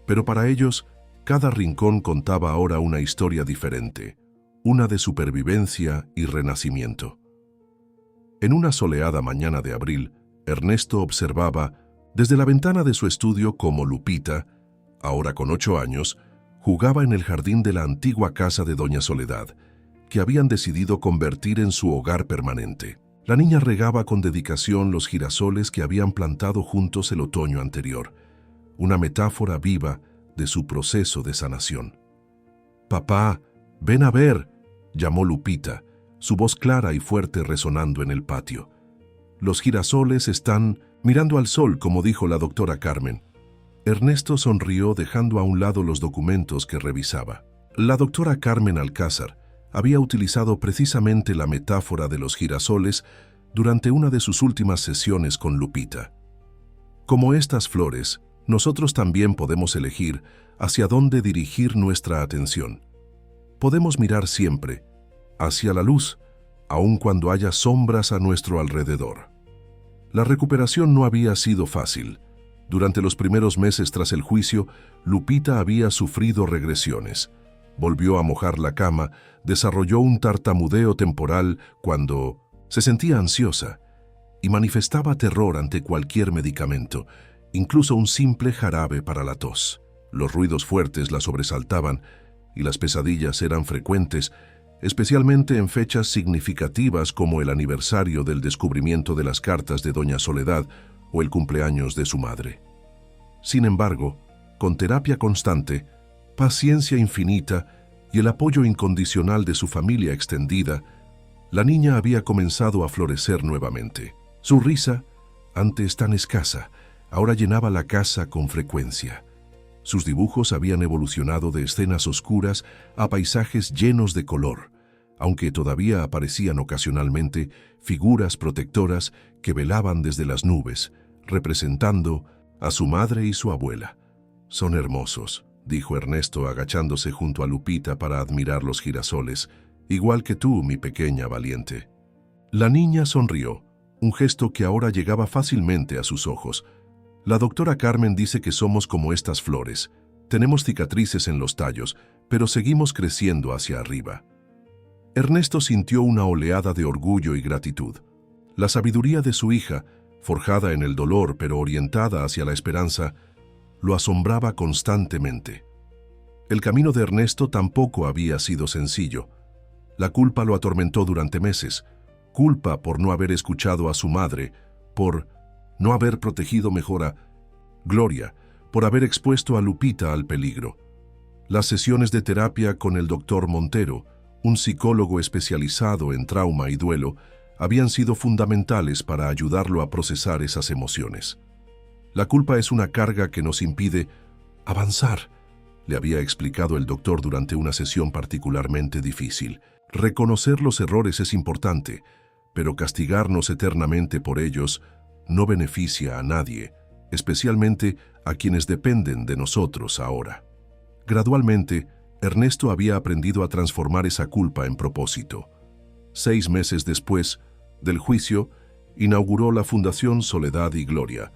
pero para ellos, cada rincón contaba ahora una historia diferente, una de supervivencia y renacimiento. En una soleada mañana de abril, Ernesto observaba desde la ventana de su estudio cómo Lupita, ahora con 8 años, jugaba en el jardín de la antigua casa de Doña Soledad, que habían decidido convertir en su hogar permanente. La niña regaba con dedicación los girasoles que habían plantado juntos el otoño anterior, una metáfora viva de su proceso de sanación. «Papá, ven a ver», llamó Lupita, su voz clara y fuerte resonando en el patio. «Los girasoles están mirando al sol», como dijo la doctora Carmen. Ernesto sonrió dejando a un lado los documentos que revisaba. La doctora Carmen Alcázar había utilizado precisamente la metáfora de los girasoles durante una de sus últimas sesiones con Lupita. Como estas flores, nosotros también podemos elegir hacia dónde dirigir nuestra atención. Podemos mirar siempre hacia la luz, aun cuando haya sombras a nuestro alrededor. La recuperación no había sido fácil. Durante los primeros meses tras el juicio, Lupita había sufrido regresiones. Volvió a mojar la cama, desarrolló un tartamudeo temporal cuando Se sentía ansiosa y manifestaba terror ante cualquier medicamento, incluso un simple jarabe para la tos. Los ruidos fuertes la sobresaltaban y las pesadillas eran frecuentes, especialmente en fechas significativas como el aniversario del descubrimiento de las cartas de Doña Soledad o el cumpleaños de su madre. Sin embargo, con terapia constante, paciencia infinita y el apoyo incondicional de su familia extendida, la niña había comenzado a florecer nuevamente. Su risa, antes tan escasa, ahora llenaba la casa con frecuencia. Sus dibujos habían evolucionado de escenas oscuras a paisajes llenos de color, aunque todavía aparecían ocasionalmente figuras protectoras que velaban desde las nubes, representando a su madre y su abuela. «Son hermosos», dijo Ernesto agachándose junto a Lupita para admirar los girasoles, «igual que tú, mi pequeña valiente». La niña sonrió, un gesto que ahora llegaba fácilmente a sus ojos. «La doctora Carmen dice que somos como estas flores. Tenemos cicatrices en los tallos, pero seguimos creciendo hacia arriba». Ernesto sintió una oleada de orgullo y gratitud. La sabiduría de su hija, forjada en el dolor pero orientada hacia la esperanza, lo asombraba constantemente. El camino de Ernesto tampoco había sido sencillo. La culpa lo atormentó durante meses. Culpa por no haber escuchado a su madre, por no haber protegido mejor a Gloria, por haber expuesto a Lupita al peligro. Las sesiones de terapia con el doctor Montero, un psicólogo especializado en trauma y duelo, habían sido fundamentales para ayudarlo a procesar esas emociones. «La culpa es una carga que nos impide avanzar», le había explicado el doctor durante una sesión particularmente difícil. «Reconocer los errores es importante, pero castigarnos eternamente por ellos no beneficia a nadie, especialmente a quienes dependen de nosotros ahora». Gradualmente, Ernesto había aprendido a transformar esa culpa en propósito. 6 meses después del juicio, inauguró la Fundación Soledad y Gloria,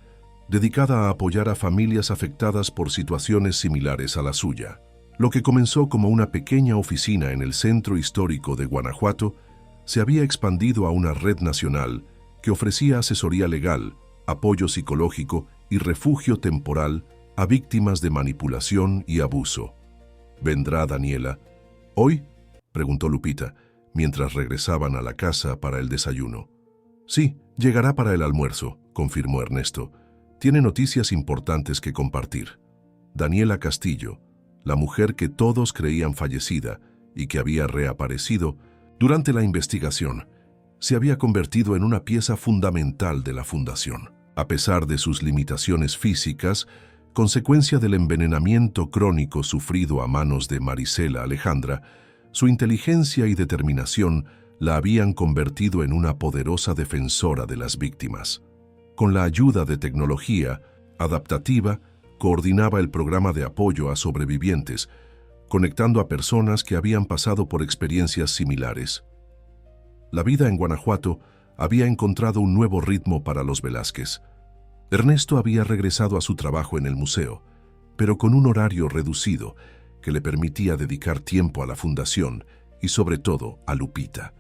dedicada a apoyar a familias afectadas por situaciones similares a la suya. Lo que comenzó como una pequeña oficina en el centro histórico de Guanajuato, se había expandido a una red nacional que ofrecía asesoría legal, apoyo psicológico y refugio temporal a víctimas de manipulación y abuso. «¿Vendrá Daniela hoy?», preguntó Lupita, mientras regresaban a la casa para el desayuno. «Sí, llegará para el almuerzo», confirmó Ernesto. «Tiene noticias importantes que compartir». Daniela Castillo, la mujer que todos creían fallecida y que había reaparecido durante la investigación, se había convertido en una pieza fundamental de la fundación. A pesar de sus limitaciones físicas, consecuencia del envenenamiento crónico sufrido a manos de Marisela Alejandra, su inteligencia y determinación la habían convertido en una poderosa defensora de las víctimas. Con la ayuda de tecnología adaptativa, coordinaba el programa de apoyo a sobrevivientes, conectando a personas que habían pasado por experiencias similares. La vida en Guanajuato había encontrado un nuevo ritmo para los Velázquez. Ernesto había regresado a su trabajo en el museo, pero con un horario reducido que le permitía dedicar tiempo a la fundación y sobre todo a Lupita.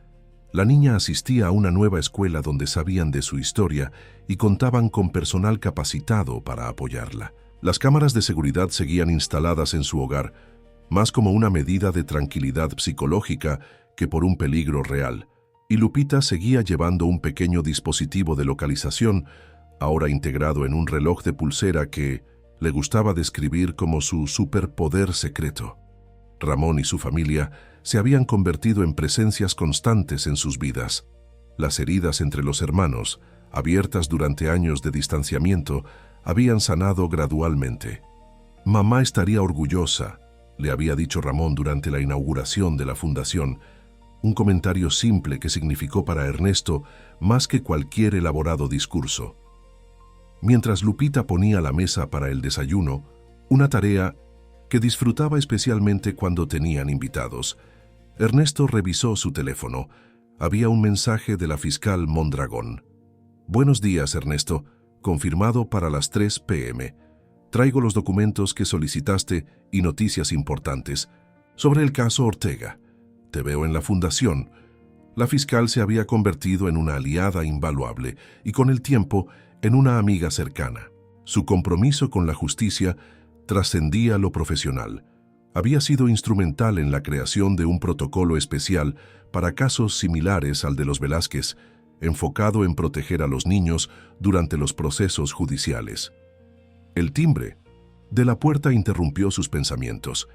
La niña asistía a una nueva escuela donde sabían de su historia y contaban con personal capacitado para apoyarla. Las cámaras de seguridad seguían instaladas en su hogar, más como una medida de tranquilidad psicológica que por un peligro real, y Lupita seguía llevando un pequeño dispositivo de localización, ahora integrado en un reloj de pulsera que le gustaba describir como su superpoder secreto. Ramón y su familia se habían convertido en presencias constantes en sus vidas. Las heridas entre los hermanos, abiertas durante años de distanciamiento, habían sanado gradualmente. «Mamá estaría orgullosa», le había dicho Ramón durante la inauguración de la fundación, un comentario simple que significó para Ernesto más que cualquier elaborado discurso. Mientras Lupita ponía la mesa para el desayuno, una tarea que disfrutaba especialmente cuando tenían invitados, Ernesto revisó su teléfono. Había un mensaje de la fiscal Mondragón. «Buenos días, Ernesto. Confirmado para las 3 p.m. Traigo los documentos que solicitaste y noticias importantes sobre el caso Ortega. Te veo en la fundación. La fiscal se había convertido en una aliada invaluable y con el tiempo en una amiga cercana. Su compromiso con la justicia trascendía lo profesional. Había sido instrumental en la creación de un protocolo especial para casos similares al de los Velázquez, enfocado en proteger a los niños durante los procesos judiciales. El timbre de la puerta interrumpió sus pensamientos.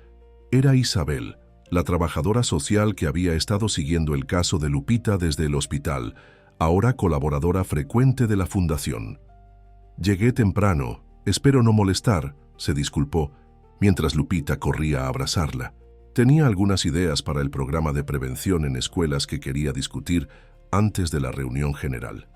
Era Isabel, la trabajadora social que había estado siguiendo el caso de Lupita desde el hospital, ahora colaboradora frecuente de la fundación. «Llegué temprano, espero no molestar», se disculpó, mientras Lupita corría a abrazarla. Tenía algunas ideas para el programa de prevención en escuelas que quería discutir antes de la reunión general.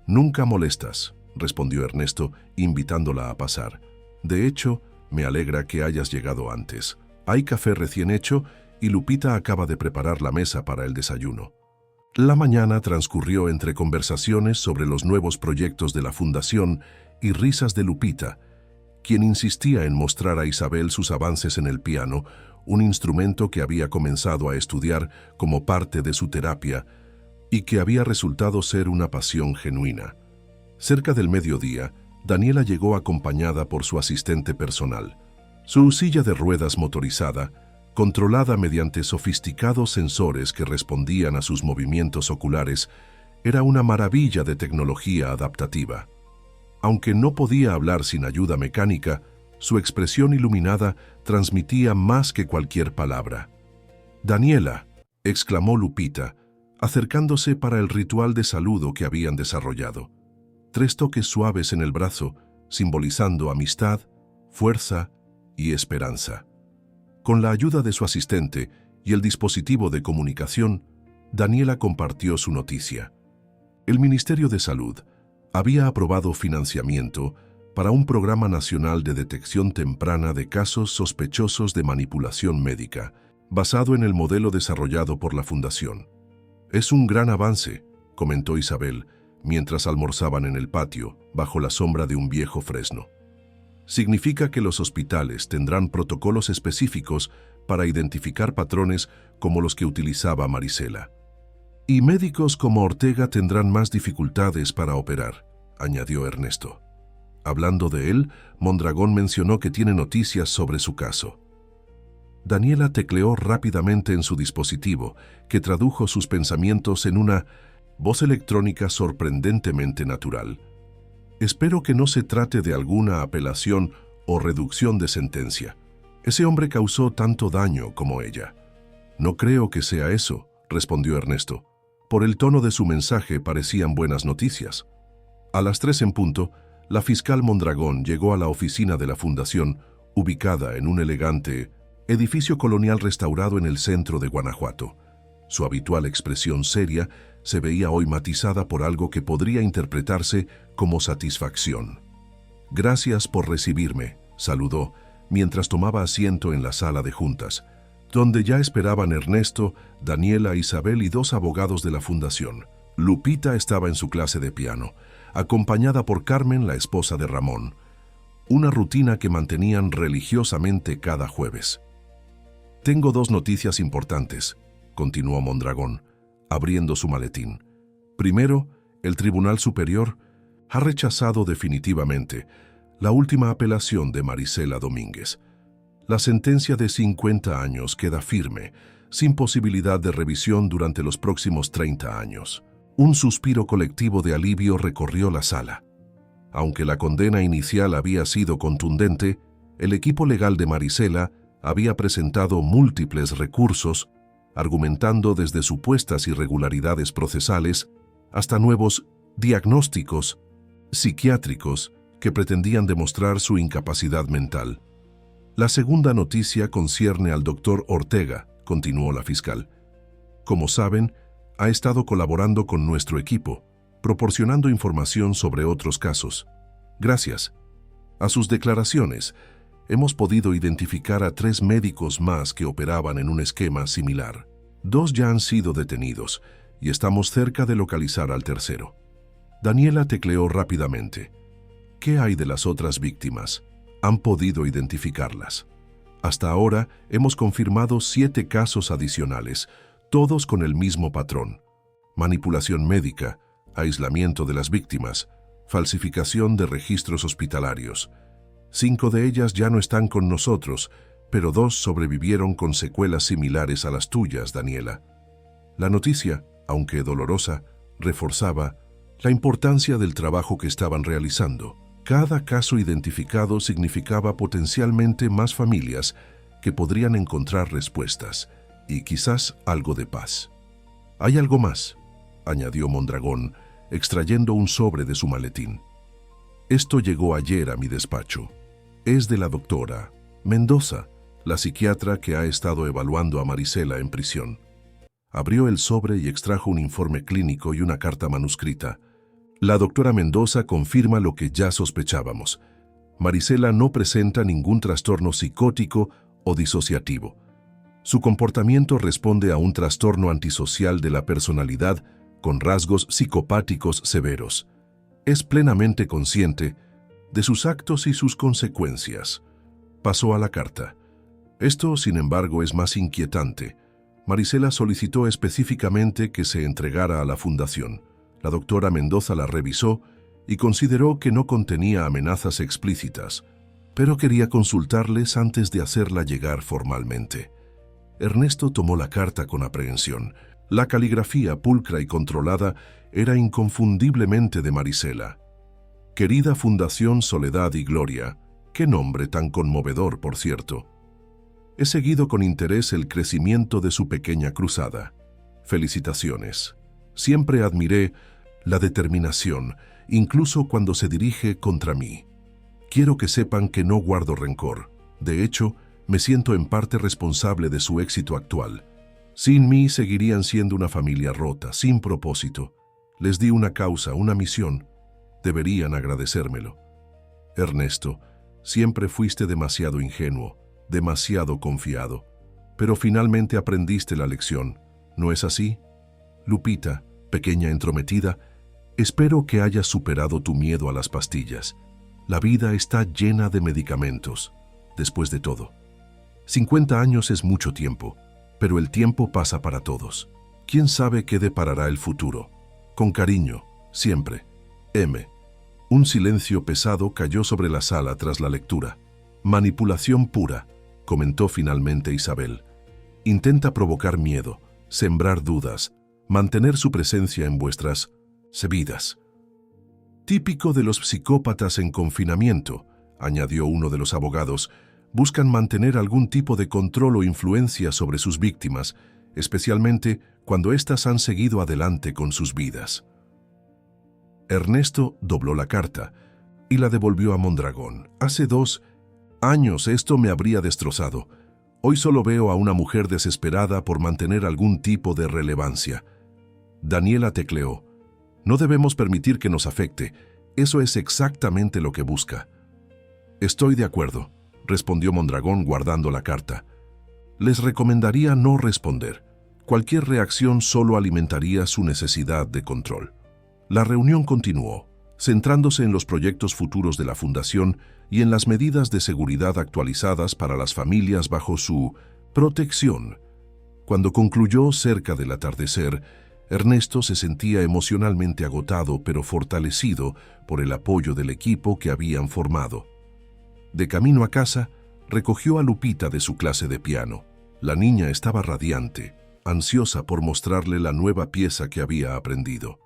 «Nunca molestas», respondió Ernesto, invitándola a pasar. «De hecho, me alegra que hayas llegado antes. Hay café recién hecho y Lupita acaba de preparar la mesa para el desayuno». La mañana transcurrió entre conversaciones sobre los nuevos proyectos de la fundación y risas de Lupita, quien insistía en mostrar a Isabel sus avances en el piano, un instrumento que había comenzado a estudiar como parte de su terapia y que había resultado ser una pasión genuina. Cerca del mediodía, Daniela llegó acompañada por su asistente personal. Su silla de ruedas motorizada, controlada mediante sofisticados sensores que respondían a sus movimientos oculares, era una maravilla de tecnología adaptativa. Aunque no podía hablar sin ayuda mecánica, su expresión iluminada transmitía más que cualquier palabra. «Daniela», exclamó Lupita, acercándose para el ritual de saludo que habían desarrollado. 3 toques suaves en el brazo, simbolizando amistad, fuerza y esperanza. Con la ayuda de su asistente y el dispositivo de comunicación, Daniela compartió su noticia. El Ministerio de Salud había aprobado financiamiento para un programa nacional de detección temprana de casos sospechosos de manipulación médica, basado en el modelo desarrollado por la Fundación. «Es un gran avance», comentó Isabel, mientras almorzaban en el patio, bajo la sombra de un viejo fresno. «Significa que los hospitales tendrán protocolos específicos para identificar patrones como los que utilizaba Marisela. Y médicos como Ortega tendrán más dificultades para operar», añadió Ernesto. Hablando de él, Mondragón mencionó que tiene noticias sobre su caso. Daniela tecleó rápidamente en su dispositivo, que tradujo sus pensamientos en una voz electrónica sorprendentemente natural. «Espero que no se trate de alguna apelación o reducción de sentencia. Ese hombre causó tanto daño como ella». «No creo que sea eso», respondió Ernesto. Por el tono de su mensaje parecían buenas noticias. A las 3 en punto, la fiscal Mondragón llegó a la oficina de la Fundación, ubicada en un elegante edificio colonial restaurado en el centro de Guanajuato. Su habitual expresión seria se veía hoy matizada por algo que podría interpretarse como satisfacción. «Gracias por recibirme», saludó, mientras tomaba asiento en la sala de juntas, donde ya esperaban Ernesto, Daniela, Isabel y 2 abogados de la Fundación. Lupita estaba en su clase de piano, acompañada por Carmen, la esposa de Ramón, una rutina que mantenían religiosamente cada jueves. «Tengo 2 noticias importantes», continuó Mondragón, abriendo su maletín. «Primero, el Tribunal Superior ha rechazado definitivamente la última apelación de Marisela Domínguez. La sentencia de 50 años queda firme, sin posibilidad de revisión durante los próximos 30 años. Un suspiro colectivo de alivio recorrió la sala. Aunque la condena inicial había sido contundente, el equipo legal de Marisela había presentado múltiples recursos, argumentando desde supuestas irregularidades procesales hasta nuevos diagnósticos psiquiátricos que pretendían demostrar su incapacidad mental. «La segunda noticia concierne al doctor Ortega», continuó la fiscal. «Como saben, ha estado colaborando con nuestro equipo, proporcionando información sobre otros casos. Gracias a sus declaraciones, hemos podido identificar a 3 médicos más que operaban en un esquema similar. 2 ya han sido detenidos y estamos cerca de localizar al tercero». Daniela tecleó rápidamente. «¿Qué hay de las otras víctimas? ¿Han podido identificarlas?» «Hasta ahora hemos confirmado 7 casos adicionales, todos con el mismo patrón. manipulación médica, aislamiento de las víctimas, falsificación de registros hospitalarios. 5 de ellas ya no están con nosotros, pero 2 sobrevivieron con secuelas similares a las tuyas, Daniela. La noticia, aunque dolorosa, reforzaba la importancia del trabajo que estaban realizando. Cada caso identificado significaba potencialmente más familias que podrían encontrar respuestas y quizás algo de paz. «Hay algo más», añadió Mondragón, extrayendo un sobre de su maletín. «Esto llegó ayer a mi despacho. Es de la doctora Mendoza, la psiquiatra que ha estado evaluando a Marisela en prisión». Abrió el sobre y extrajo un informe clínico y una carta manuscrita. La doctora Mendoza confirma lo que ya sospechábamos. Marisela no presenta ningún trastorno psicótico o disociativo. Su comportamiento responde a un trastorno antisocial de la personalidad con rasgos psicopáticos severos. Es plenamente consciente de sus actos y sus consecuencias. Pasó a la carta. Esto, sin embargo, es más inquietante. Marisela solicitó específicamente que se entregara a la fundación. La doctora Mendoza la revisó y consideró que no contenía amenazas explícitas, pero quería consultarles antes de hacerla llegar formalmente. Ernesto tomó la carta con aprehensión. La caligrafía pulcra y controlada era inconfundiblemente de Marisela. «Querida Fundación Soledad y Gloria», qué nombre tan conmovedor, por cierto. «He seguido con interés el crecimiento de su pequeña cruzada. Felicitaciones. Siempre admiré la determinación, incluso cuando se dirige contra mí. Quiero que sepan que no guardo rencor. De hecho, me siento en parte responsable de su éxito actual. Sin mí seguirían siendo una familia rota, sin propósito. Les di una causa, una misión. Deberían agradecérmelo. Ernesto, siempre fuiste demasiado ingenuo, demasiado confiado. Pero finalmente aprendiste la lección, ¿no es así? Lupita, pequeña entrometida, espero que hayas superado tu miedo a las pastillas. La vida está llena de medicamentos, después de todo. 50 años es mucho tiempo, pero el tiempo pasa para todos. ¿Quién sabe qué deparará el futuro? Con cariño, siempre. M. Un silencio pesado cayó sobre la sala tras la lectura. Manipulación pura, comentó finalmente Isabel. Intenta provocar miedo, sembrar dudas, mantener su presencia en vuestras vidas. Típico de los psicópatas en confinamiento, añadió uno de los abogados, buscan mantener algún tipo de control o influencia sobre sus víctimas, especialmente cuando éstas han seguido adelante con sus vidas. Ernesto dobló la carta y la devolvió a Mondragón. Hace 2 años esto me habría destrozado. Hoy solo veo a una mujer desesperada por mantener algún tipo de relevancia. Daniela tecleó. No debemos permitir que nos afecte. Eso es exactamente lo que busca. Estoy de acuerdo, respondió Mondragón guardando la carta. Les recomendaría no responder. Cualquier reacción solo alimentaría su necesidad de control. La reunión continuó, centrándose en los proyectos futuros de la Fundación y en las medidas de seguridad actualizadas para las familias bajo su protección. Cuando concluyó cerca del atardecer, Ernesto se sentía emocionalmente agotado pero fortalecido por el apoyo del equipo que habían formado. De camino a casa, recogió a Lupita de su clase de piano. La niña estaba radiante, ansiosa por mostrarle la nueva pieza que había aprendido.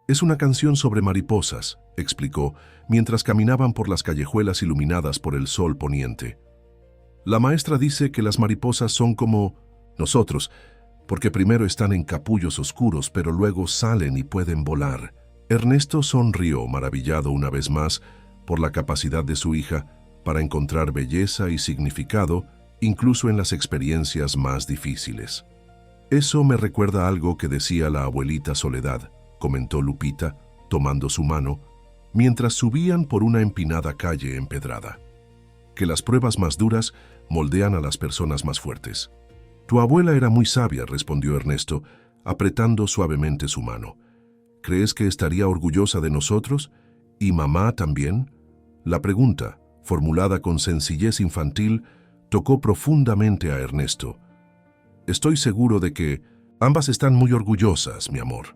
«Es una canción sobre mariposas», explicó, mientras caminaban por las callejuelas iluminadas por el sol poniente. «La maestra dice que las mariposas son como nosotros, porque primero están en capullos oscuros, pero luego salen y pueden volar». Ernesto sonrió, maravillado una vez más por la capacidad de su hija para encontrar belleza y significado, incluso en las experiencias más difíciles. «Eso me recuerda algo que decía la abuelita Soledad», comentó Lupita, tomando su mano, mientras subían por una empinada calle empedrada. «Que las pruebas más duras moldean a las personas más fuertes». «Tu abuela era muy sabia», respondió Ernesto, apretando suavemente su mano. «¿Crees que estaría orgullosa de nosotros? ¿Y mamá también?» La pregunta, formulada con sencillez infantil, tocó profundamente a Ernesto. «Estoy seguro de que Ambas están muy orgullosas, mi amor.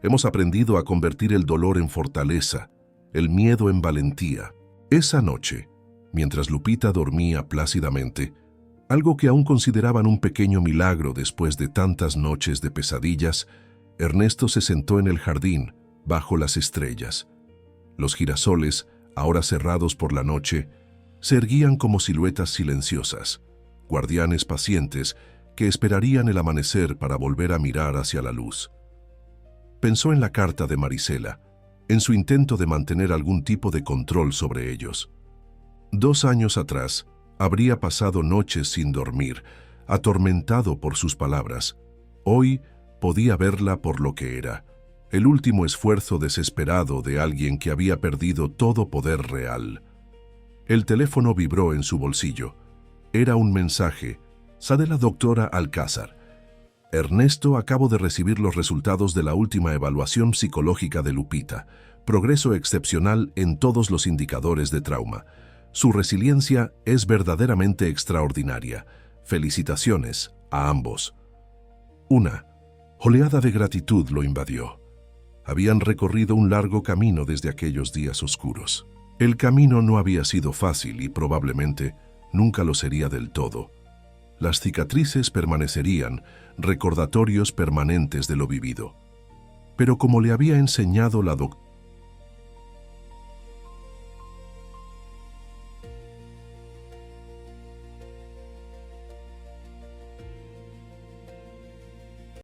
Hemos aprendido a convertir el dolor en fortaleza, el miedo en valentía. Esa noche, mientras Lupita dormía plácidamente, algo que aún consideraban un pequeño milagro después de tantas noches de pesadillas, Ernesto se sentó en el jardín, bajo las estrellas. Los girasoles, ahora cerrados por la noche, se erguían como siluetas silenciosas, guardianes pacientes que esperarían el amanecer para volver a mirar hacia la luz. Pensó en la carta de Marisela, en su intento de mantener algún tipo de control sobre ellos. 2 años atrás, habría pasado noches sin dormir, atormentado por sus palabras. Hoy podía verla por lo que era, el último esfuerzo desesperado de alguien que había perdido todo poder real. El teléfono vibró en su bolsillo. Era un mensaje. De la doctora Alcázar. Ernesto, acabo de recibir los resultados de la última evaluación psicológica de Lupita. Progreso excepcional en todos los indicadores de trauma. Su resiliencia es verdaderamente extraordinaria. Felicitaciones a ambos. Una oleada de gratitud lo invadió. Habían recorrido un largo camino desde aquellos días oscuros. El camino no había sido fácil y probablemente nunca lo sería del todo. Las cicatrices permanecerían, recordatorios permanentes de lo vivido. Pero como le había enseñado la doctora